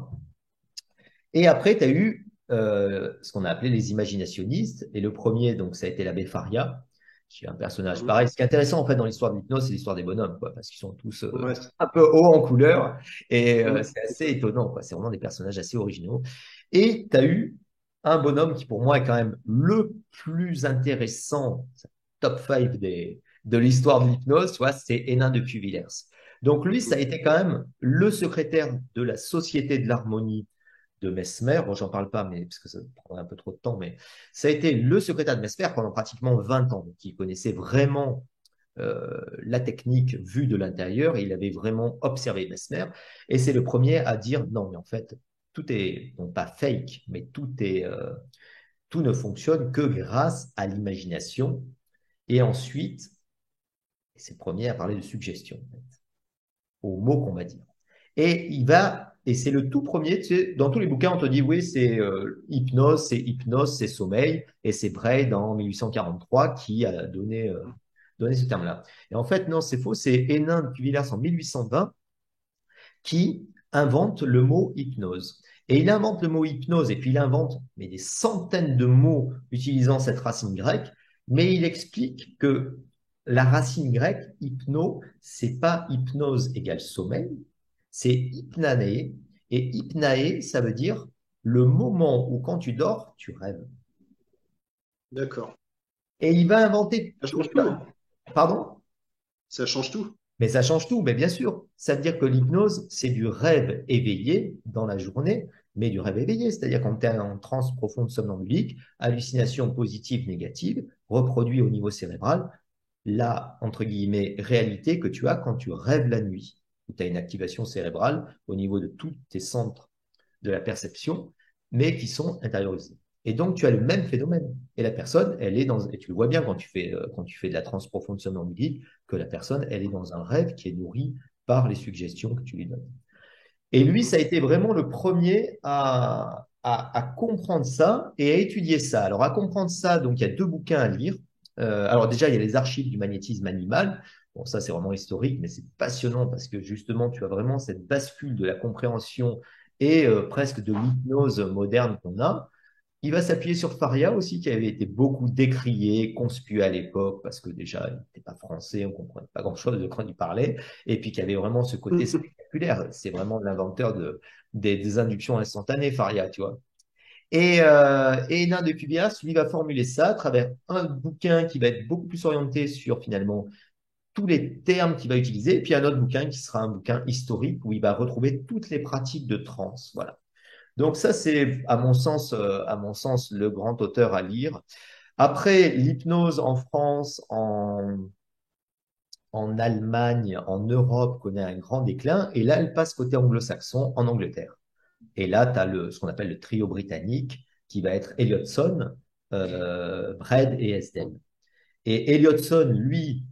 Et après, tu as eu ce qu'on a appelé les imaginationnistes. Et le premier, donc, ça a été l'abbé Faria, qui est un personnage Mhm. pareil. Ce qui est intéressant, en fait, dans l'histoire de l'hypnose, c'est l'histoire des bonhommes, quoi, parce qu'ils sont tous Ouais. un peu hauts en couleur. Et Mm. c'est assez étonnant, quoi. C'est vraiment des personnages assez originaux. Et tu as eu un bonhomme qui, pour moi, est quand même le plus intéressant, top 5 de l'histoire de l'hypnose, tu vois, c'est Hénin de Cuvillers. Donc, lui, ça a Mm. été quand même le secrétaire de la Société de l'Harmonie de Mesmer. Bon, j'en parle pas, mais parce que ça prendrait un peu trop de temps, mais ça a été le secrétaire de Mesmer pendant pratiquement 20 ans, qui connaissait vraiment la technique vue de l'intérieur, et il avait vraiment observé Mesmer, et c'est le premier à dire non, mais en fait, tout est, non pas fake, mais tout ne fonctionne que grâce à l'imagination. Et ensuite, c'est le premier à parler de suggestion, en fait, aux mots qu'on va dire. Et c'est le tout premier, tu sais, dans tous les bouquins, on te dit, oui, hypnose, c'est sommeil, et c'est Braid en 1843 qui a donné ce terme-là. Et en fait, non, c'est faux, c'est Hénin de Cuvillers en 1820 qui invente le mot hypnose. Et il invente le mot hypnose, et puis il invente mais des centaines de mots utilisant cette racine grecque, mais il explique que la racine grecque, hypno, c'est pas hypnose égale sommeil, c'est hypnané, et hypnaé, ça veut dire le moment où quand tu dors, tu rêves. D'accord. Et il va inventer Ça tout change tout, hein. Pardon? Ça change tout. Mais ça change tout, mais bien sûr. Ça veut dire que l'hypnose, c'est du rêve éveillé dans la journée, mais du rêve éveillé. C'est-à-dire quand tu es en transe profonde somnambulique, hallucination positive, négative, reproduit au niveau cérébral, la, entre guillemets, réalité que tu as quand tu rêves la nuit. Tu as une activation cérébrale au niveau de tous tes centres de la perception, mais qui sont intériorisés. Et donc, tu as le même phénomène. Et la personne, elle est dans, et tu le vois bien quand tu fais de la transe profonde somnambulique, que la personne, elle est dans un rêve qui est nourri par les suggestions que tu lui donnes. Et lui, Mhm. ça a été vraiment le premier à comprendre ça et à étudier ça. Alors, à comprendre ça, donc, il y a deux bouquins à lire. Alors, déjà, il y a les archives du magnétisme animal. Bon, ça, c'est vraiment historique, mais c'est passionnant parce que justement, tu as vraiment cette bascule de la compréhension et presque de l'hypnose moderne qu'on a. Il va s'appuyer sur Faria aussi, qui avait été beaucoup décrié, conspué à l'époque, parce que déjà, il n'était pas français, on ne comprenait pas grand-chose de quand il parlait, et puis qui avait vraiment ce côté spectaculaire. C'est vraiment l'inventeur des inductions instantanées, Faria, tu vois. Et Nain de Cubias, lui, va formuler ça à travers un bouquin qui va être beaucoup plus orienté sur finalement tous les termes qu'il va utiliser, et puis un autre bouquin qui sera un bouquin historique où il va retrouver toutes les pratiques de trance. Voilà. Donc ça, c'est à mon sens, le grand auteur à lire. Après, l'hypnose en France, en Allemagne, en Europe, connaît un grand déclin. Et là, elle passe côté anglo-saxon en Angleterre. Et là, tu as ce qu'on appelle le trio britannique qui va être Elliotson, Braid et Esden. Et Elliotson, lui,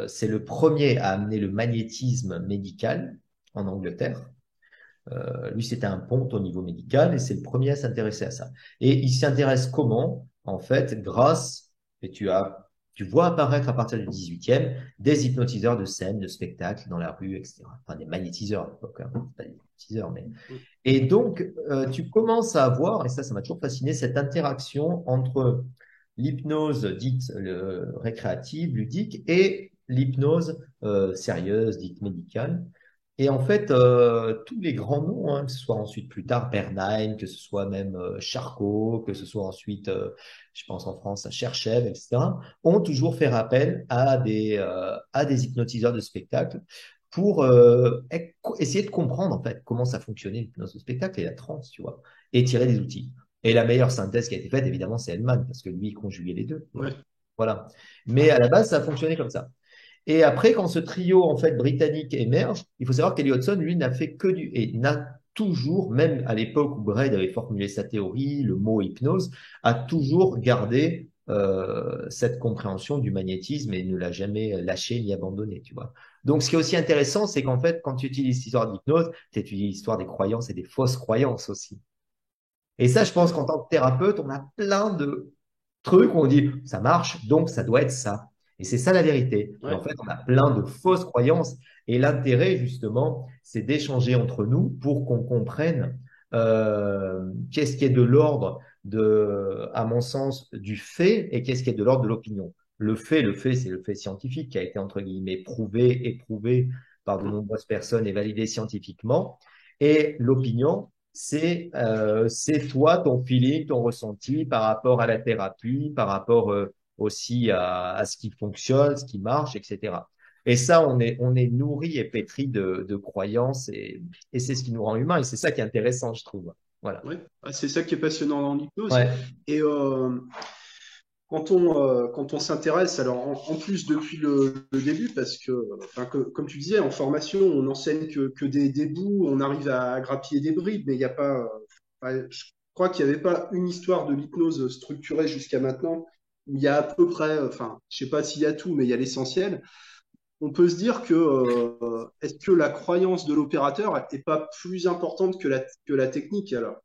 c'est le premier à amener le magnétisme médical en Angleterre. Lui, c'était un ponte au niveau médical et c'est le premier à s'intéresser à ça. Et il s'intéresse comment? En fait, grâce, et tu vois apparaître à partir du 18e des hypnotiseurs de scène, de spectacle dans la rue, etc. Enfin, des magnétiseurs à l'époque, hein. Pas des hypnotiseurs, mais. Et donc, tu commences à avoir, et ça m'a toujours fasciné, cette interaction entre l'hypnose dite récréative, ludique, et l'hypnose sérieuse, dite médicale. Et en fait, tous les grands noms, hein, que ce soit ensuite plus tard Bernheim, que ce soit même Charcot, que ce soit ensuite, je pense en France, à Cherchev, etc., ont toujours fait appel à des hypnotiseurs de spectacle pour essayer de comprendre en fait comment ça fonctionnait l'hypnose de spectacle et la transe, tu vois, et tirer des outils. Et la meilleure synthèse qui a été faite, évidemment, c'est Hellman, parce que lui, il conjuguait les deux. Ouais. Voilà. Mais à la base, ça a fonctionné comme ça. Et après, quand ce trio en fait britannique émerge, il faut savoir qu'Elliot Hudson, lui, n'a fait que du et n'a toujours, même à l'époque où Braid avait formulé sa théorie, le mot hypnose, a toujours gardé cette compréhension du magnétisme et ne l'a jamais lâché ni abandonné, tu vois. Donc, ce qui est aussi intéressant, c'est qu'en fait, quand tu utilises l'histoire d'hypnose, tu étudies l'histoire des croyances et des fausses croyances aussi. Et ça, je pense qu'en tant que thérapeute, on a plein de trucs où on dit ça marche, donc ça doit être ça. Et c'est ça la vérité. Et en Ouais. fait, on a plein de fausses croyances. Et l'intérêt, justement, c'est d'échanger entre nous pour qu'on comprenne qu'est-ce qui est de l'ordre à mon sens, du fait et qu'est-ce qui est de l'ordre de l'opinion. C'est le fait scientifique qui a été, entre guillemets, prouvé, éprouvé par de nombreuses personnes et validé scientifiquement. Et l'opinion, c'est toi, ton feeling, ton ressenti par rapport à la thérapie, par rapport aussi à ce qui fonctionne, ce qui marche, etc. Et ça, on est nourri et pétri de croyances et c'est ce qui nous rend humains et c'est ça qui est intéressant, je trouve. Voilà. Ouais. Ah, c'est ça qui est passionnant dans l'hypnose. Ouais. Et quand on s'intéresse, alors en plus depuis le début, parce que, enfin, comme tu disais, en formation, on n'enseigne que des bouts, on arrive à grappiller des bribes, mais il n'y a pas. Je crois qu'il n'y avait pas une histoire de l'hypnose structurée jusqu'à maintenant où il y a à peu près, enfin, je sais pas s'il y a tout, mais il y a l'essentiel. On peut se dire que est-ce que la croyance de l'opérateur est pas plus importante que la technique alors?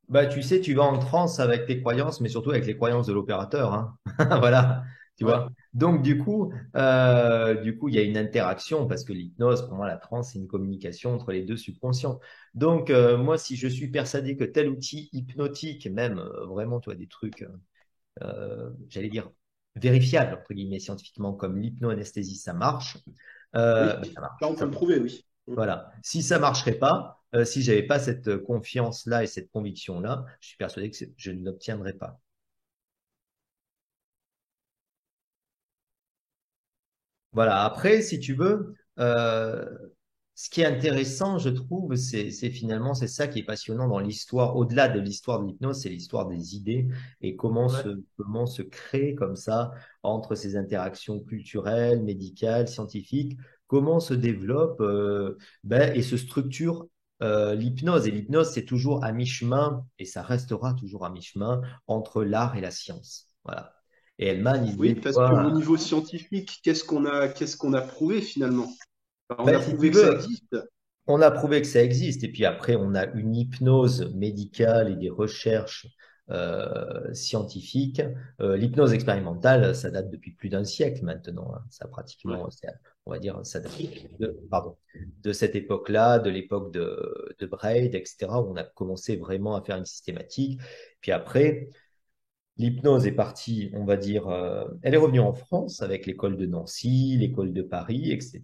Bah, tu sais, tu vas en transe avec tes croyances, mais surtout avec les croyances de l'opérateur, hein. Voilà, tu Ouais, vois. Donc, du coup, il y a une interaction parce que l'hypnose, pour moi, la transe, c'est une communication entre les deux subconscients. Donc, moi, si je suis persuadé que tel outil hypnotique, même vraiment, tu vois, des trucs, j'allais dire, vérifiables, entre guillemets, scientifiquement, comme l'hypnoanesthésie, ça marche, oui, bah, ça marche. là on peut le prouver, oui. Voilà. Si ça marcherait pas, si j'avais pas cette confiance-là et cette conviction-là, je suis persuadé que je ne l'obtiendrais pas. Voilà. Après, si tu veux, ce qui est intéressant, je trouve, c'est finalement c'est ça qui est passionnant dans l'histoire. Au-delà de l'histoire de l'hypnose, c'est l'histoire des idées et Ouais. comment se crée comme ça entre ces interactions culturelles, médicales, scientifiques, comment se développe et se structure l'hypnose. Et l'hypnose, c'est toujours à mi-chemin et ça restera toujours à mi-chemin entre l'art et la science. Voilà. Et Hellman, il Oui, disait, tu parce qu'au vois, niveau scientifique, qu'est-ce qu'on a prouvé finalement? Enfin, on a ben, si tu prouvé que ça veux, existe. on a prouvé que ça existe, et puis après, on a une hypnose médicale et des recherches scientifiques. L'hypnose expérimentale, ça date depuis plus d'un siècle maintenant, hein. Ça Ouais. pratiquement, on va dire, ça date pardon, de cette époque-là, de l'époque de Braid, etc., où on a commencé vraiment à faire une systématique. Puis après, l'hypnose est partie, on va dire, elle est revenue en France avec l'école de Nancy, l'école de Paris, etc.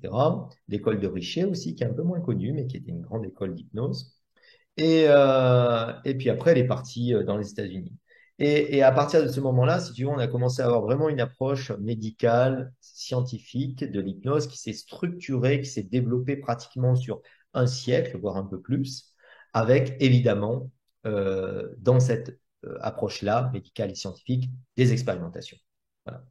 L'école de Richer aussi, qui est un peu moins connue, mais qui était une grande école d'hypnose. Et puis après, elle est partie dans les États-Unis. Et à partir de ce moment-là, si tu veux, on a commencé à avoir vraiment une approche médicale, scientifique de l'hypnose qui s'est structurée, qui s'est développée pratiquement sur un siècle, voire un peu plus, avec évidemment, dans cette approche-là, médicale et scientifique, des expérimentations. Voilà.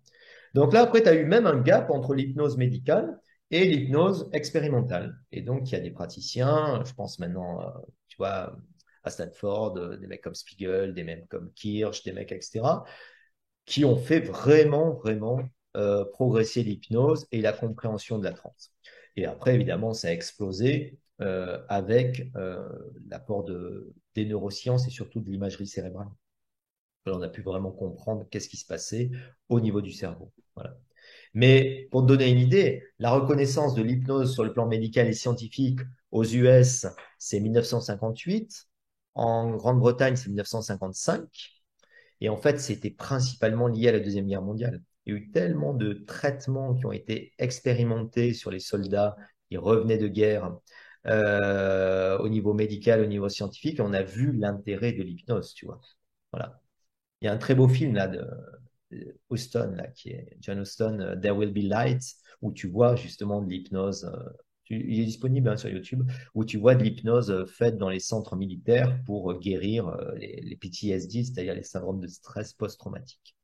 Donc là, après, tu as eu même un gap entre l'hypnose médicale et l'hypnose expérimentale. Et donc, il y a des praticiens, je pense maintenant, tu vois, à Stanford, des mecs comme Spiegel, des mecs comme Kirsch, des mecs, etc., qui ont fait vraiment, vraiment progresser l'hypnose et la compréhension de la transe. Et après, évidemment, ça a explosé avec l'apport des neurosciences et surtout de l'imagerie cérébrale. On a pu vraiment comprendre qu'est-ce qui se passait au niveau du cerveau. Voilà. Mais pour te donner une idée, la reconnaissance de l'hypnose sur le plan médical et scientifique aux US, c'est 1958. En Grande-Bretagne, c'est 1955. Et en fait, c'était principalement lié à la Deuxième Guerre mondiale. Il y a eu tellement de traitements qui ont été expérimentés sur les soldats qui revenaient de guerre au niveau médical, au niveau scientifique, et on a vu l'intérêt de l'hypnose, tu vois. Voilà. Il y a un très beau film là de Houston, là, qui est John Huston, There Will Be Light, où tu vois justement de l'hypnose. Il est disponible hein, sur YouTube, où tu vois de l'hypnose faite dans les centres militaires pour guérir les PTSD, c'est-à-dire les syndromes de stress post-traumatique.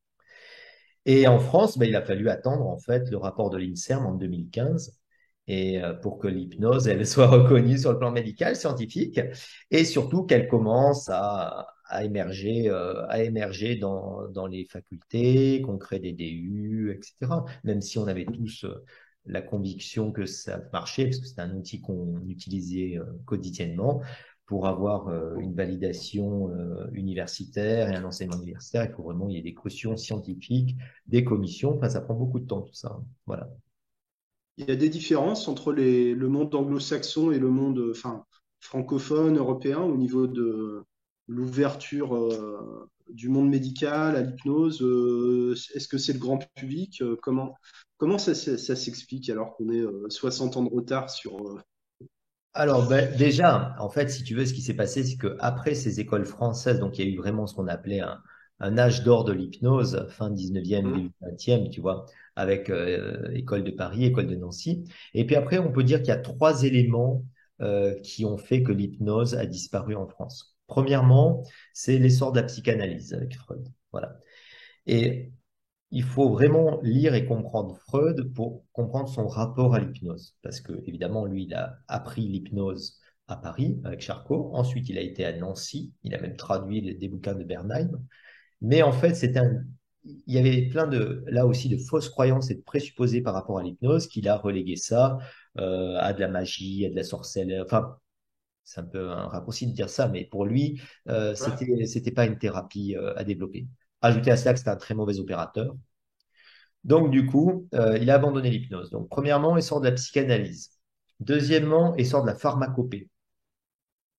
Et en France, ben, il a fallu attendre en fait le rapport de l'INSERM en 2015 et pour que l'hypnose elle soit reconnue sur le plan médical, scientifique, et surtout qu'elle commence à émerger dans les facultés, qu'on crée des DU, etc. Même si on avait tous la conviction que ça marchait, parce que c'est un outil qu'on utilisait quotidiennement. Pour avoir une validation universitaire et un enseignement universitaire, il faut vraiment qu'il y ait des cautions scientifiques, des commissions. Enfin, ça prend beaucoup de temps, tout ça. Voilà. Il y a des différences entre le monde anglo-saxon et le monde enfin, francophone, européen, au niveau de l'ouverture du monde médical à l'hypnose. Est-ce que c'est le grand public? Comment ça s'explique alors qu'on est 60 ans de retard sur... Alors, ben, déjà, en fait, si tu veux, ce qui s'est passé, c'est que après ces écoles françaises, donc il y a eu vraiment ce qu'on appelait un âge d'or de l'hypnose, fin 19e, Hum, début 20e, tu vois, avec École de Paris, École de Nancy. Et puis après, on peut dire qu'il y a trois éléments qui ont fait que l'hypnose a disparu en France. Premièrement, c'est l'essor de la psychanalyse avec Freud. Voilà. Et il faut vraiment lire et comprendre Freud pour comprendre son rapport à l'hypnose. Parce que, évidemment, lui, il a appris l'hypnose à Paris avec Charcot. Ensuite, il a été à Nancy. Il a même traduit des bouquins de Bernheim. Mais en fait, il y avait plein là aussi, de fausses croyances et de présupposés par rapport à l'hypnose qu'il a relégué ça à de la magie, à de la sorcellerie. Enfin, c'est un peu un raccourci de dire ça, mais pour lui, c'était pas une thérapie à développer. Ajouter à cela que c'était un très mauvais opérateur. Donc, du coup, il a abandonné l'hypnose. Donc, premièrement, il sort de la psychanalyse. Deuxièmement, il sort de la pharmacopée,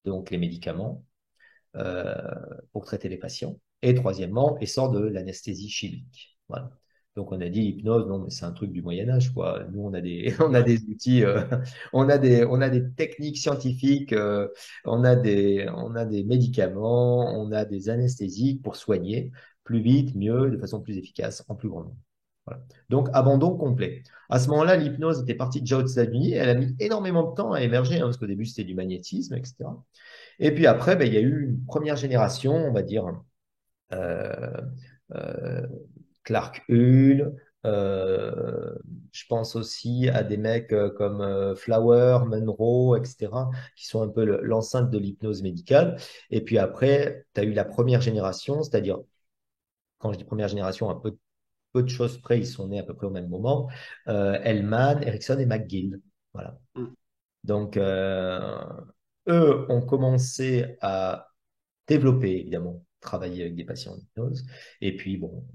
donc les médicaments euh, pour traiter les patients. Et troisièmement, il sort de l'anesthésie chimique. Voilà. Donc, on a dit l'hypnose, non, mais c'est un truc du Moyen Âge, quoi. Nous, on a on a ouais. des outils, on a des techniques scientifiques, on a des médicaments, on a des anesthésiques pour soigner plus vite, mieux, de façon plus efficace, en plus grand nombre. Voilà. Donc, abandon complet. À ce moment-là, l'hypnose était partie déjà aux États-Unis. Elle a mis énormément de temps à émerger, hein, parce qu'au début, c'était du magnétisme, etc. Et puis après, ben, il y a eu une première génération, on va dire, euh, euh, Clark Hull. euh, je pense aussi à des mecs comme Flower, Monroe, etc., qui sont un peu l'enceinte de l'hypnose médicale. Et puis après, tu as eu la première génération, c'est-à-dire, quand je dis première génération, peu de choses près, ils sont nés à peu près au même moment. Hellman, Erickson et McGill. Voilà. Hum. Donc, eux ont commencé à développer, évidemment, travailler avec des patients en hypnose. Et puis, bon,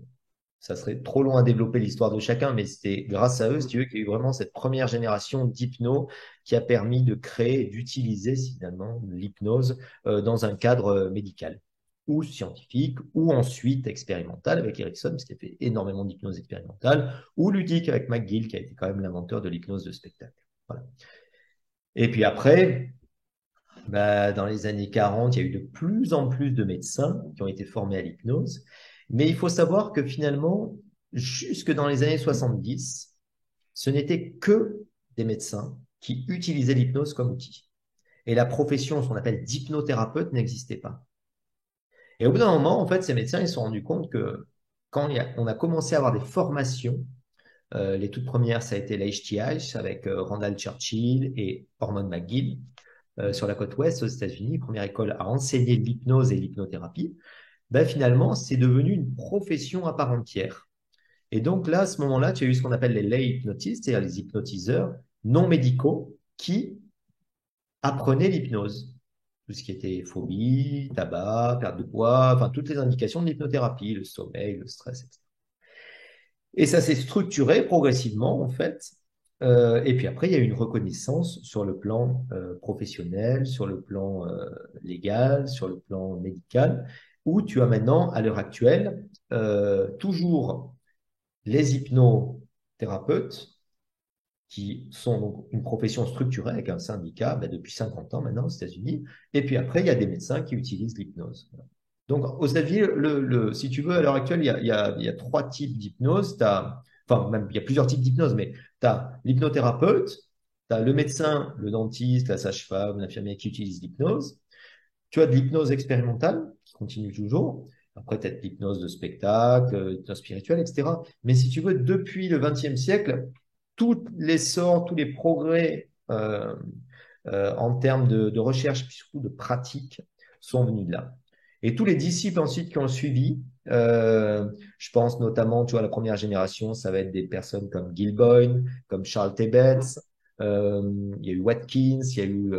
ça serait trop long à développer l'histoire de chacun, mais c'était grâce à eux, si tu veux, qu'il y a eu vraiment cette première génération d'hypno qui a permis de créer et d'utiliser finalement l'hypnose dans un cadre médical ou scientifique, ou ensuite expérimental avec Erickson, parce qu'il a fait énormément d'hypnose expérimentale, ou ludique avec McGill, qui a été quand même l'inventeur de l'hypnose de spectacle. Voilà. Et puis après, bah, dans les années 40, il y a eu de plus en plus de médecins qui ont été formés à l'hypnose. Mais il faut savoir que finalement, jusque dans les années 70, ce n'était que des médecins qui utilisaient l'hypnose comme outil. Et la profession, ce qu'on appelle d'hypnothérapeute, n'existait pas. Et au bout d'un moment, en fait, ces médecins, ils se sont rendus compte que quand on a commencé à avoir des formations Les toutes premières, ça a été l'HTH avec Randall Churchill et Ormond McGill sur la côte ouest aux États-Unis, première école à enseigner l'hypnose et l'hypnothérapie. Ben, finalement, c'est devenu une profession à part entière. Et donc là, à ce moment-là, tu as eu ce qu'on appelle les lay hypnotistes, c'est-à-dire les hypnotiseurs non médicaux qui apprenaient l'hypnose. Tout ce qui était phobie, tabac, perte de poids, enfin toutes les indications de l'hypnothérapie, le sommeil, le stress, etc. Et ça s'est structuré progressivement, en fait. Et puis après, il y a eu une reconnaissance sur le plan professionnel, sur le plan légal, sur le plan médical, où tu as maintenant, à l'heure actuelle, toujours les hypnothérapeutes, qui sont donc une profession structurée avec un syndicat depuis 50 ans maintenant aux États-Unis. Et puis après, il y a des médecins qui utilisent l'hypnose. Donc, aux États-Unis, si tu veux, à l'heure actuelle, il y a trois types d'hypnose. Enfin, même, il y a plusieurs types d'hypnose, mais tu as l'hypnothérapeute, tu as le médecin, le dentiste, la sage-femme, l'infirmier qui utilisent l'hypnose. Tu as de l'hypnose expérimentale qui continue toujours. Après, tu as de l'hypnose de spectacle, l'hypnose spirituelle, etc. Mais si tu veux, depuis le XXe siècle, tous les sorts, tous les progrès en termes de recherche, puis surtout de pratique, sont venus de là. Et tous les disciples ensuite qui ont suivi, je pense notamment, tu vois, la première génération, ça va être des personnes comme Gilboyne, comme Charles Tebetz, il y a eu Watkins, il y a eu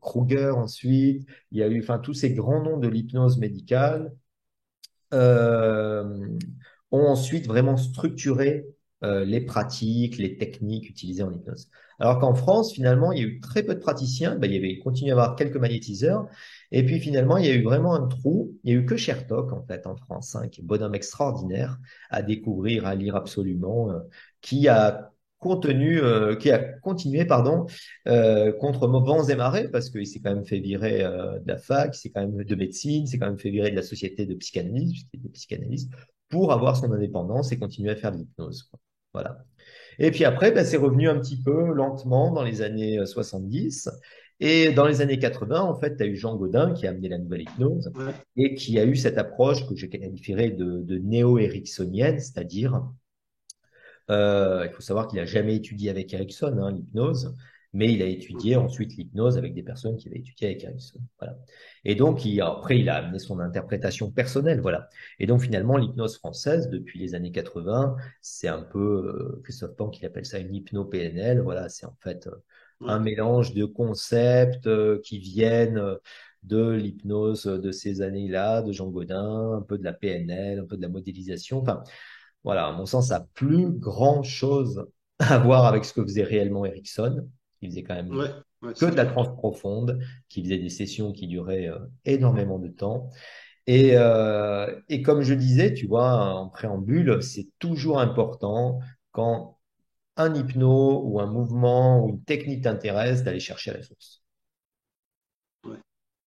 Kruger ensuite, il y a eu, enfin, tous ces grands noms de l'hypnose médicale euh, ont ensuite vraiment structuré les pratiques, les techniques utilisées en hypnose. Alors qu'en France, finalement, il y a eu très peu de praticiens. Ben, il continue à y avoir quelques magnétiseurs. Et puis finalement, il y a eu vraiment un trou. Il n'y a eu que Chertok, en fait, en France, hein, qui est un bonhomme extraordinaire à découvrir, à lire absolument, qui a qui a continué, pardon, contre vents et marées, parce qu'il s'est quand même fait virer de la fac, il s'est quand même de médecine, il s'est quand même fait virer de la société de psychanalyse, puisqu'il était psychanalyste, pour avoir son indépendance et continuer à faire de l'hypnose, quoi. Voilà. Et puis après, ben, c'est revenu un petit peu lentement dans les années 70. Et dans les années 80, en fait, tu as eu Jean Godin qui a amené la nouvelle hypnose Ouais. et qui a eu cette approche que j'ai qualifierais de néo-ericksonienne, c'est-à-dire il faut savoir qu'il n'a jamais étudié avec Erickson, hein, l'hypnose, mais il a étudié ensuite l'hypnose avec des personnes qui avaient étudié avec Erickson. Voilà. Et donc, après, il a amené son interprétation personnelle. Voilà. Et donc, finalement, l'hypnose française, depuis les années 80, c'est un peu, Christophe Pank, il appelle ça une hypno-PNL. Voilà, c'est en fait un Ouais. mélange de concepts qui viennent de l'hypnose de ces années-là, de Jean Godin, un peu de la PNL, un peu de la modélisation. Enfin, voilà, à mon sens, ça n'a plus grand-chose à voir avec ce que faisait réellement Erickson, qui faisait quand même Ouais. Ouais, que c'est de la clair. transe profonde, qui faisait des sessions qui duraient énormément de temps. Et comme je disais, tu vois, en préambule, c'est toujours important quand un hypno ou un mouvement ou une technique t'intéresse d'aller chercher la source. Ouais.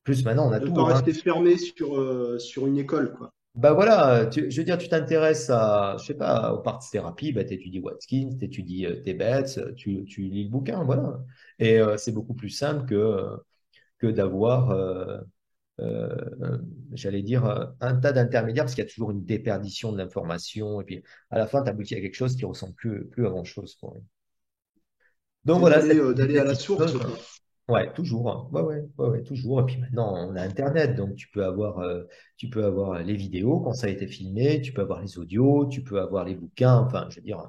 Plus maintenant, on a De ne pas tout, hein. rester fermé sur une école, quoi. Bah voilà, je veux dire, tu t'intéresses à, je sais pas, aux parts thérapie, bah t'étudies Watkins, t'étudies Tebet, tu lis le bouquin, voilà. Et c'est beaucoup plus simple que d'avoir, j'allais dire, un tas d'intermédiaires, parce qu'il y a toujours une déperdition de l'information, et puis à la fin, tu aboutis à quelque chose qui ressemble plus à grand-chose, quoi. Donc C'est voilà, d'aller à cette la source, hypnose. quoi. Ouais, toujours, hein. Ouais, toujours. Et puis maintenant, on a Internet, donc tu peux avoir les vidéos quand ça a été filmé, tu peux avoir les audios, tu peux avoir les bouquins. Enfin, je veux dire,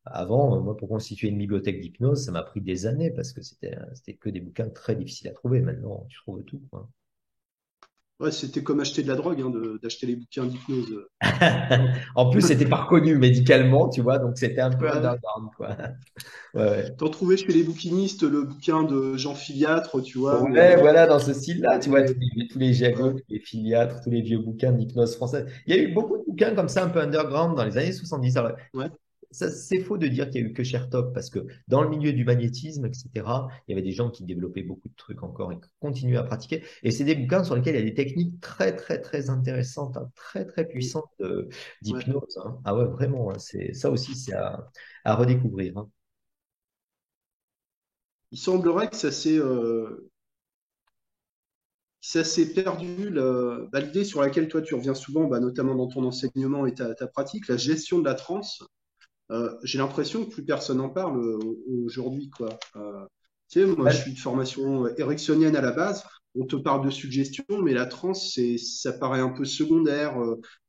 avant, moi, pour constituer une bibliothèque d'hypnose, ça m'a pris des années parce que c'était que des bouquins très difficiles à trouver. Maintenant, tu trouves tout, quoi. Ouais, c'était comme acheter de la drogue, hein, d'acheter les bouquins d'hypnose. En plus, c'était pas reconnu médicalement, tu vois, donc c'était un peu Ouais. underground, quoi. Ouais, ouais. T'en trouvais chez les bouquinistes le bouquin de Jean Filiatre, tu vois, où Ouais, voilà, dans ce style-là, tu vois, et- tous les jagots, ouais, tous les filiatres, tous les vieux bouquins d'hypnose française. Il y a eu beaucoup de bouquins comme ça, un peu underground dans les années 70. Alors, ouais, ça, c'est faux de dire qu'il y a eu que Chertok, parce que dans le milieu du magnétisme, etc., il y avait des gens qui développaient beaucoup de trucs encore et qui continuaient à pratiquer. Et c'est des bouquins sur lesquels il y a des techniques très, très, très intéressantes, hein, très, très mm, puissantes ouais. d'hypnose, hein. Ah ouais, vraiment, hein, ça aussi, c'est à redécouvrir, hein. Il semblerait que ça s'est perdu, l'idée sur laquelle toi tu reviens souvent, bah, notamment dans ton enseignement et ta pratique, la gestion de la transe. J'ai l'impression que plus personne n'en parle aujourd'hui, quoi. Tu sais, moi, je suis de formation ericksonienne à la base. On te parle de suggestion, mais la transe, ça paraît un peu secondaire.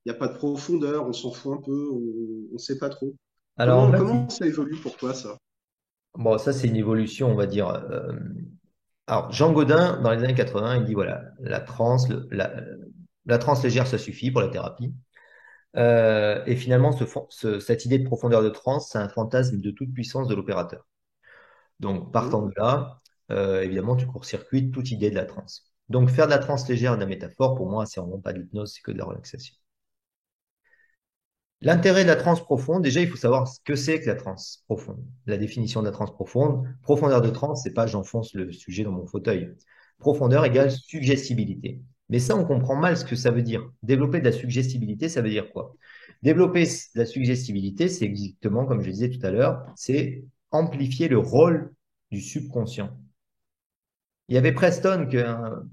Il n'y a pas de profondeur, on s'en fout un peu, on ne sait pas trop. Alors, en fait, Comment ça évolue pour toi, ça? bon, ça, c'est une évolution, on va dire. Alors, Jean Godin, dans les années 80, il dit, voilà, la transe légère, ça suffit pour la thérapie. Et finalement, cette idée de profondeur de transe, c'est un fantasme de toute puissance de l'opérateur. Donc, Hein. partant de là, évidemment, tu court-circuites toute idée de la transe. Donc, faire de la transe légère et de la métaphore, pour moi, c'est vraiment pas de l'hypnose, c'est que de la relaxation. L'intérêt de la transe profonde, déjà, il faut savoir ce que c'est que la transe profonde. La définition de la transe profonde, profondeur de transe, c'est pas j'enfonce le sujet dans mon fauteuil. Profondeur égale suggestibilité. Mais ça, on comprend mal ce que ça veut dire. Développer de la suggestibilité, ça veut dire quoi? Développer de la suggestibilité, c'est exactement comme je disais tout à l'heure, c'est amplifier le rôle du subconscient. Il y avait Preston,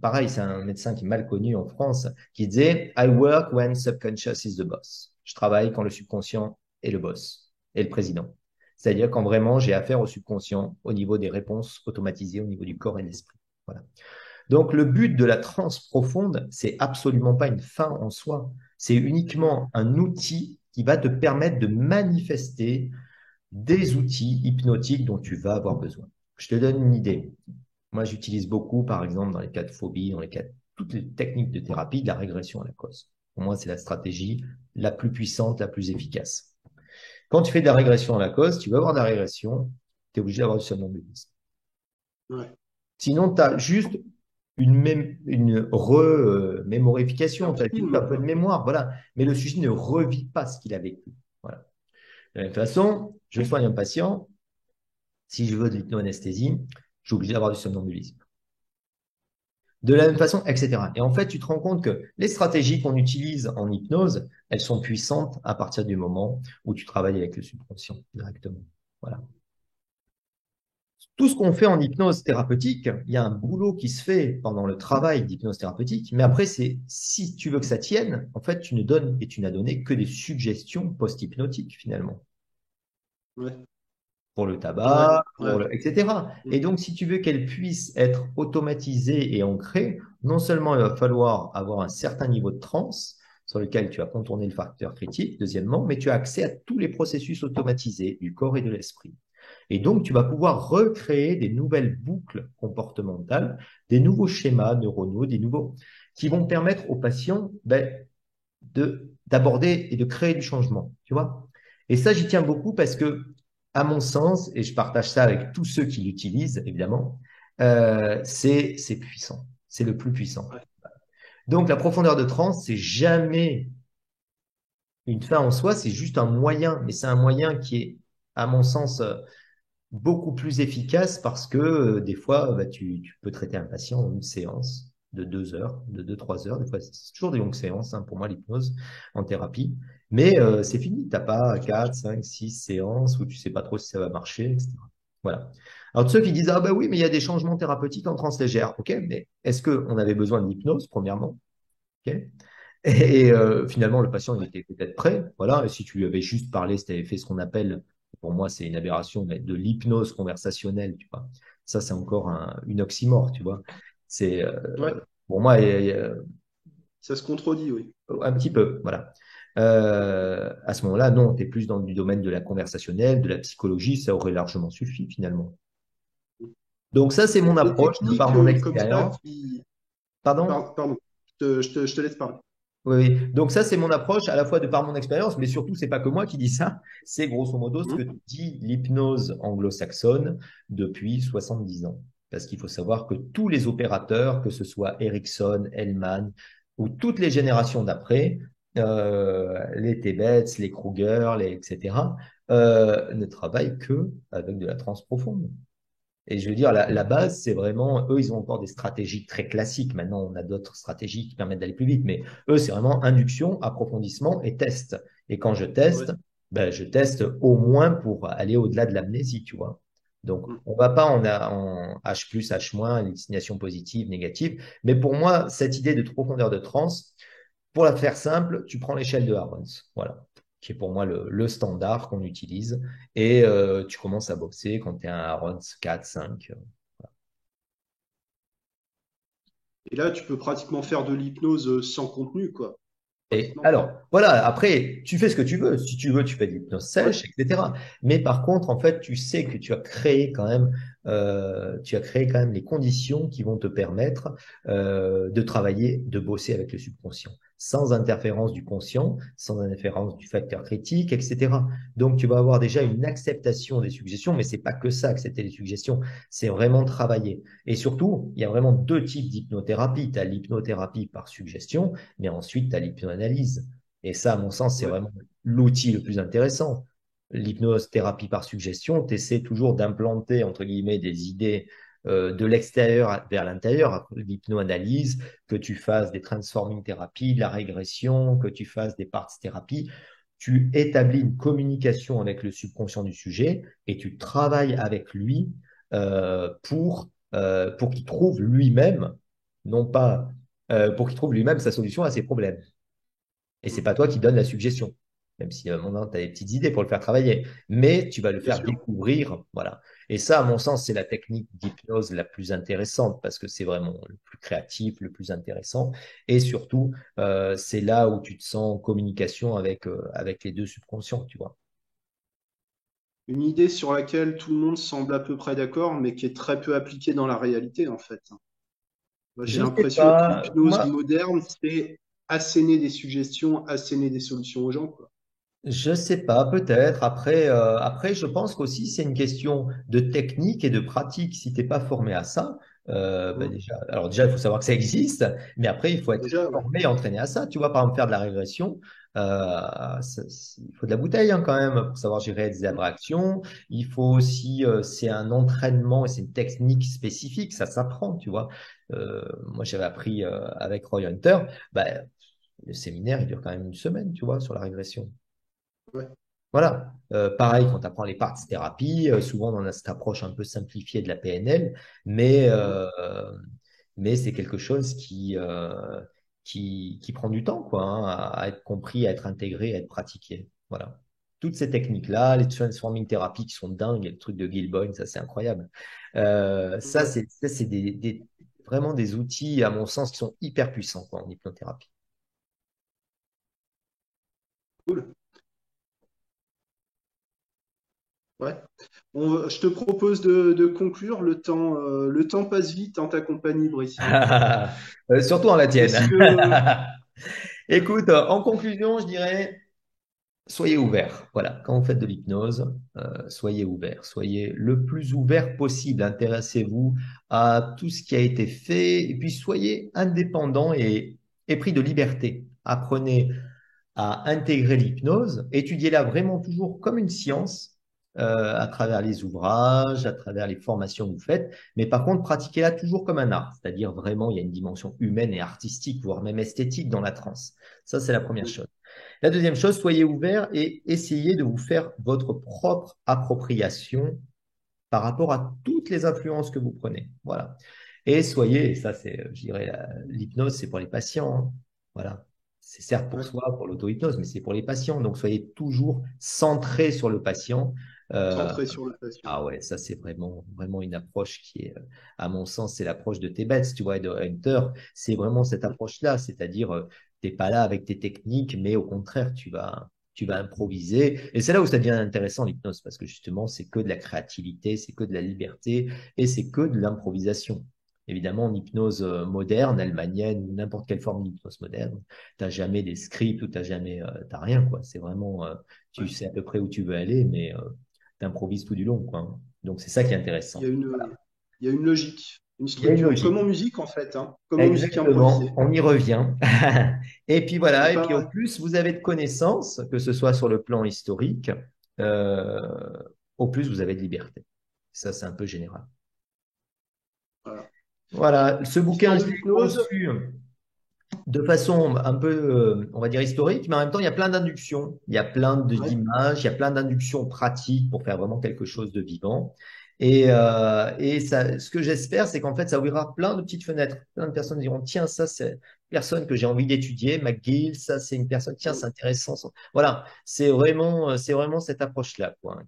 pareil, c'est un médecin qui est mal connu en France, qui disait I work when subconscious is the boss. Je travaille quand le subconscient est le boss, et le président. C'est-à-dire quand vraiment j'ai affaire au subconscient au niveau des réponses automatisées, au niveau du corps et de l'esprit. Voilà. Donc le but de la transe profonde, c'est absolument pas une fin en soi. C'est uniquement un outil qui va te permettre de manifester des outils hypnotiques dont tu vas avoir besoin. Je te donne une idée. Moi, j'utilise beaucoup, par exemple, dans les cas de phobie, dans les cas de toutes les techniques de thérapie, de la régression à la cause. Pour moi, c'est la stratégie la plus puissante, la plus efficace. Quand tu fais de la régression à la cause, tu vas avoir de la régression, tu es obligé d'avoir du somnambulisme. Ouais. Sinon, tu as juste une remémorification, Un tu as juste film, un peu de quoi. mémoire, voilà. Mais le sujet ne revit pas ce qu'il a vécu. Voilà. De la même façon, je soigne un patient, si je veux de l'hypnoanesthésie, je suis obligé d'avoir du somnambulisme. De la même façon, etc. Et en fait, tu te rends compte que les stratégies qu'on utilise en hypnose, elles sont puissantes à partir du moment où tu travailles avec le subconscient directement. Voilà. Tout ce qu'on fait en hypnose thérapeutique, il y a un boulot qui se fait pendant le travail d'hypnose thérapeutique, mais après, c'est si tu veux que ça tienne, en fait, tu ne donnes et tu n'as donné que des suggestions post-hypnotiques finalement. Ouais, Pour le ouais, tabac, ouais. etc. Mm. Et donc, si tu veux qu'elle puisse être automatisée et ancrée, non seulement il va falloir avoir un certain niveau de transe sur lequel tu as contourné le facteur critique, deuxièmement, mais tu as accès à tous les processus automatisés du corps et de l'esprit. Et donc, tu vas pouvoir recréer des nouvelles boucles comportementales, des nouveaux schémas neuronaux, des nouveaux qui vont permettre aux patients d'aborder et de créer du changement, tu vois. Et ça, j'y tiens beaucoup parce que, à mon sens, et je partage ça avec tous ceux qui l'utilisent, évidemment, c'est puissant. C'est le plus puissant. Ouais. Donc, la profondeur de transe, c'est jamais une fin en soi, c'est juste un moyen, mais c'est un moyen qui est, à mon sens, beaucoup plus efficace parce que des fois, bah, tu peux traiter un patient en une séance de 2 heures, de 2, 3 heures. Des fois, c'est toujours des longues séances, hein, pour moi, l'hypnose en thérapie. Mais c'est fini. T'as pas 4, 5, 6 séances où tu sais pas trop si ça va marcher, etc. Voilà. Alors, ceux qui disent, ah bah oui, mais il y a des changements thérapeutiques en transe légère. OK, mais est-ce qu'on avait besoin de l'hypnose, premièrement? OK. Et finalement, le patient, il était peut-être prêt. Voilà. Et si tu lui avais juste parlé, si tu avais fait ce qu'on appelle, pour moi, c'est une aberration, mais de l'hypnose conversationnelle, tu vois. Ça, c'est encore une oxymore, tu vois. C'est, Ouais, pour moi, ça se contredit, oui. un petit peu, voilà. À ce moment-là, non, tu es plus dans du domaine de la conversationnelle, de la psychologie, ça aurait largement suffi, finalement. Donc ça, c'est mon Des approche de par techniques mon comme ça expérience. Pardon, Pardon? pardon, je te laisse parler. Oui, oui. Donc ça, c'est mon approche à la fois de par mon expérience, mais surtout, c'est pas que moi qui dis ça. C'est grosso modo ce que Hum. dit l'hypnose anglo-saxonne depuis 70 ans. Parce qu'il faut savoir que tous les opérateurs, que ce soit Ericsson, Hellman ou toutes les générations d'après, les Tebets, les Kruger, etc., ne travaillent que avec de la transe profonde. Et je veux dire, la base, c'est vraiment, eux, ils ont encore des stratégies très classiques. Maintenant, on a d'autres stratégies qui permettent d'aller plus vite, mais eux, c'est vraiment induction, approfondissement et test. Et quand je Ouais. teste, ben, je teste au moins pour aller au-delà de l'amnésie, tu vois. Donc, Hum. on va pas en H plus, H moins, hallucination positive, négative. Mais pour moi, cette idée de profondeur de transe, pour la faire simple, tu prends l'échelle de Harmons. Voilà. qui est pour moi le standard qu'on utilise. Et tu commences à bosser quand tu es à RONS 4, 5. Et là, tu peux pratiquement faire de l'hypnose sans contenu, quoi. Et Pratiquement. alors, voilà, après, tu fais ce que tu veux. Si tu veux, tu fais de l'hypnose Ouais. sèche, etc. Mais par contre, en fait, tu sais que tu as créé quand même les conditions qui vont te permettre de travailler, de bosser avec le subconscient, sans interférence du conscient, sans interférence du facteur critique, etc. Donc, tu vas avoir déjà une acceptation des suggestions, mais c'est pas que ça, accepter les suggestions, c'est vraiment travailler. Et surtout, il y a vraiment deux types d'hypnothérapie. Tu as l'hypnothérapie par suggestion, mais ensuite, tu as l'hypnoanalyse. Et ça, à mon sens, c'est Ouais. vraiment l'outil le plus intéressant. L'hypnose thérapie par suggestion, tu essaies toujours d'implanter, entre guillemets, des idées de l'extérieur vers l'intérieur. L'hypnoanalyse, que tu fasses des transforming thérapies, de la régression, que tu fasses des parts thérapie, tu établis une communication avec le subconscient du sujet et tu travailles avec lui pour qu'il trouve lui-même, non pas pour qu'il trouve lui-même sa solution à ses problèmes. Et c'est Mm. pas toi qui donne la suggestion, même si à un moment, tu as des petites idées pour le faire travailler, mais tu vas le Bien faire sûr. découvrir. Voilà. Et ça, à mon sens, c'est la technique d'hypnose la plus intéressante parce que c'est vraiment le plus créatif, le plus intéressant. Et surtout, c'est là où tu te sens en communication avec les deux subconscients, tu vois. Une idée sur laquelle tout le monde semble à peu près d'accord, mais qui est très peu appliquée dans la réalité, en fait. Moi, j'ai Je sais l'impression que pas, l'hypnose moi, moderne, c'est asséner des suggestions, asséner des solutions aux gens, quoi. je sais pas, peut-être. Après, je pense qu'aussi c'est une question de technique et de pratique. Si t'es pas formé à ça, ben Mm. déjà, alors déjà il faut savoir que ça existe, mais après il faut être Déjà, ouais. formé, entraîné à ça. Tu vois, par exemple faire de la régression, il faut de la bouteille hein, quand même pour savoir gérer des Mm. abstractions. Il faut aussi, c'est un entraînement et c'est une technique spécifique, ça s'apprend, tu vois. Moi j'avais appris avec Roy Hunter, ben, le séminaire il dure quand même une semaine, tu vois, sur la régression. Ouais. Voilà. Pareil, quand tu apprends les parts thérapie, souvent on a cette approche un peu simplifiée de la PNL, mais, Mm. euh, mais c'est quelque chose qui prend du temps, quoi, hein, à être compris, à être intégré, à être pratiqué. Voilà. Toutes ces techniques-là, les transforming thérapies qui sont dingues, le truc de Gilboyne, ça c'est incroyable. Ça, Ouais. c'est vraiment des outils, à mon sens, qui sont hyper puissants, quoi, en hypnothérapie. Cool. Ouais. Je te propose de conclure. Le temps passe vite en ta compagnie, Brice. Surtout en la tienne. Est-ce que, Écoute, en conclusion, je dirais, soyez ouverts. Voilà, quand vous faites de l'hypnose, soyez ouverts. Soyez le plus ouvert possible. Intéressez-vous à tout ce qui a été fait et puis soyez indépendant et pris de liberté. Apprenez à intégrer l'hypnose, étudiez-la vraiment toujours comme une science à travers les ouvrages, à travers les formations que vous faites, mais par contre, pratiquez-la toujours comme un art, c'est-à-dire vraiment, il y a une dimension humaine et artistique, voire même esthétique dans la transe. Ça, c'est la première chose. La deuxième chose, soyez ouverts et essayez de vous faire votre propre appropriation par rapport à toutes les influences que vous prenez. Voilà. Et soyez, et ça c'est, je dirais, l'hypnose, c'est pour les patients, hein. Voilà. C'est certes pour ouais, soi, pour l'auto-hypnose, mais c'est pour les patients. Donc soyez toujours centrés sur le patient. Euh, centré sur le patient. ah ouais, ça c'est vraiment, vraiment une approche qui est, à mon sens, c'est l'approche de Tibet, tu vois, et de Hunter. C'est vraiment cette Mm. approche-là, c'est-à-dire, t'es pas là avec tes techniques, mais au contraire, tu vas improviser. Et c'est là où ça devient intéressant, l'hypnose, parce que justement, c'est que de la créativité, c'est que de la liberté et c'est que de l'improvisation. Évidemment, en hypnose moderne, allemandienne ou n'importe quelle forme d'hypnose moderne, t'as jamais des scripts ou t'as rien, quoi. C'est vraiment, tu Ouais. sais à peu près où tu veux aller, mais t'improvises tout du long, quoi. Donc, c'est ça qui est Il y a intéressant. il y a une logique, une Il y a une structure, comme logique. en musique en fait, hein, comme en musique Exactement, improvisée. on y revient. Et puis C'est voilà, et puis au pas, plus vous avez de connaissances, que ce soit sur le plan historique, euh, au plus vous avez de liberté. Ça, c'est un peu général. voilà. Voilà, ce L'histoire bouquin, de je l'ai l'hypnose, conçu de façon un peu, on va dire, historique, mais en même temps, il y a plein d'inductions, il y a plein ouais, d'images, il y a plein d'inductions pratiques pour faire vraiment quelque chose de vivant. Et ça, ce que j'espère, c'est qu'en fait, ça ouvrira plein de petites fenêtres. Plein de personnes diront, tiens, ça, c'est une personne que j'ai envie d'étudier. McGill, ça, c'est une personne, tiens, c'est intéressant. Voilà, c'est vraiment cette approche-là, quoi, hein,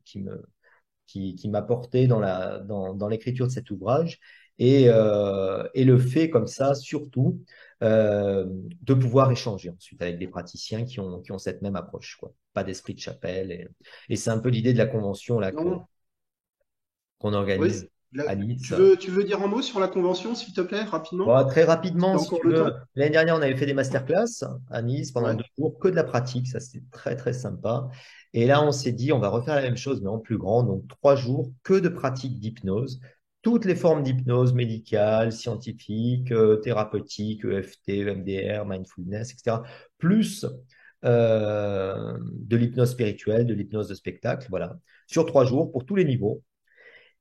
qui m'a porté dans l'écriture de cet ouvrage. Et le fait comme ça, surtout, de pouvoir échanger ensuite avec des praticiens qui ont cette même approche, quoi. Pas d'esprit de chapelle. Et c'est un peu l'idée de la convention là Non, qu'on oui. organise à Nice. Tu veux dire un mot sur la convention, s'il te plaît, rapidement? Bon, très Si tu rapidement, as si encore tu le veux, temps? l'année dernière, on avait fait des masterclass à Nice pendant Ouais. 2 jours, que de la pratique, ça c'était très très sympa. Et là, on s'est dit, on va refaire la même chose, mais en plus grand, donc 3 jours, que de pratique d'hypnose, toutes les formes d'hypnose médicale, scientifique, thérapeutique, EFT, EMDR, mindfulness, etc., plus de l'hypnose spirituelle, de l'hypnose de spectacle, voilà, sur 3 jours pour tous les niveaux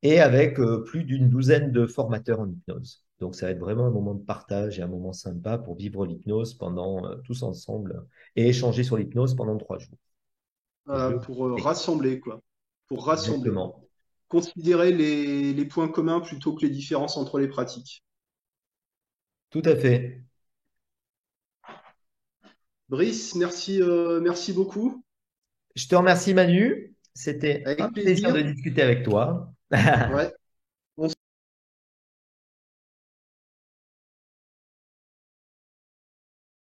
et avec plus d'une douzaine de formateurs en hypnose. Donc, ça va être vraiment un moment de partage et un moment sympa pour vivre l'hypnose pendant tous ensemble et échanger sur l'hypnose pendant 3 jours. Voilà, Je pour fais. rassembler, quoi. Pour rassembler. Exactement. Considérer les points communs plutôt que les différences entre les pratiques. Tout à fait. Brice, merci beaucoup. Je te remercie, Manu. C'était un Avec plaisir plaisir. de discuter avec toi. Ouais.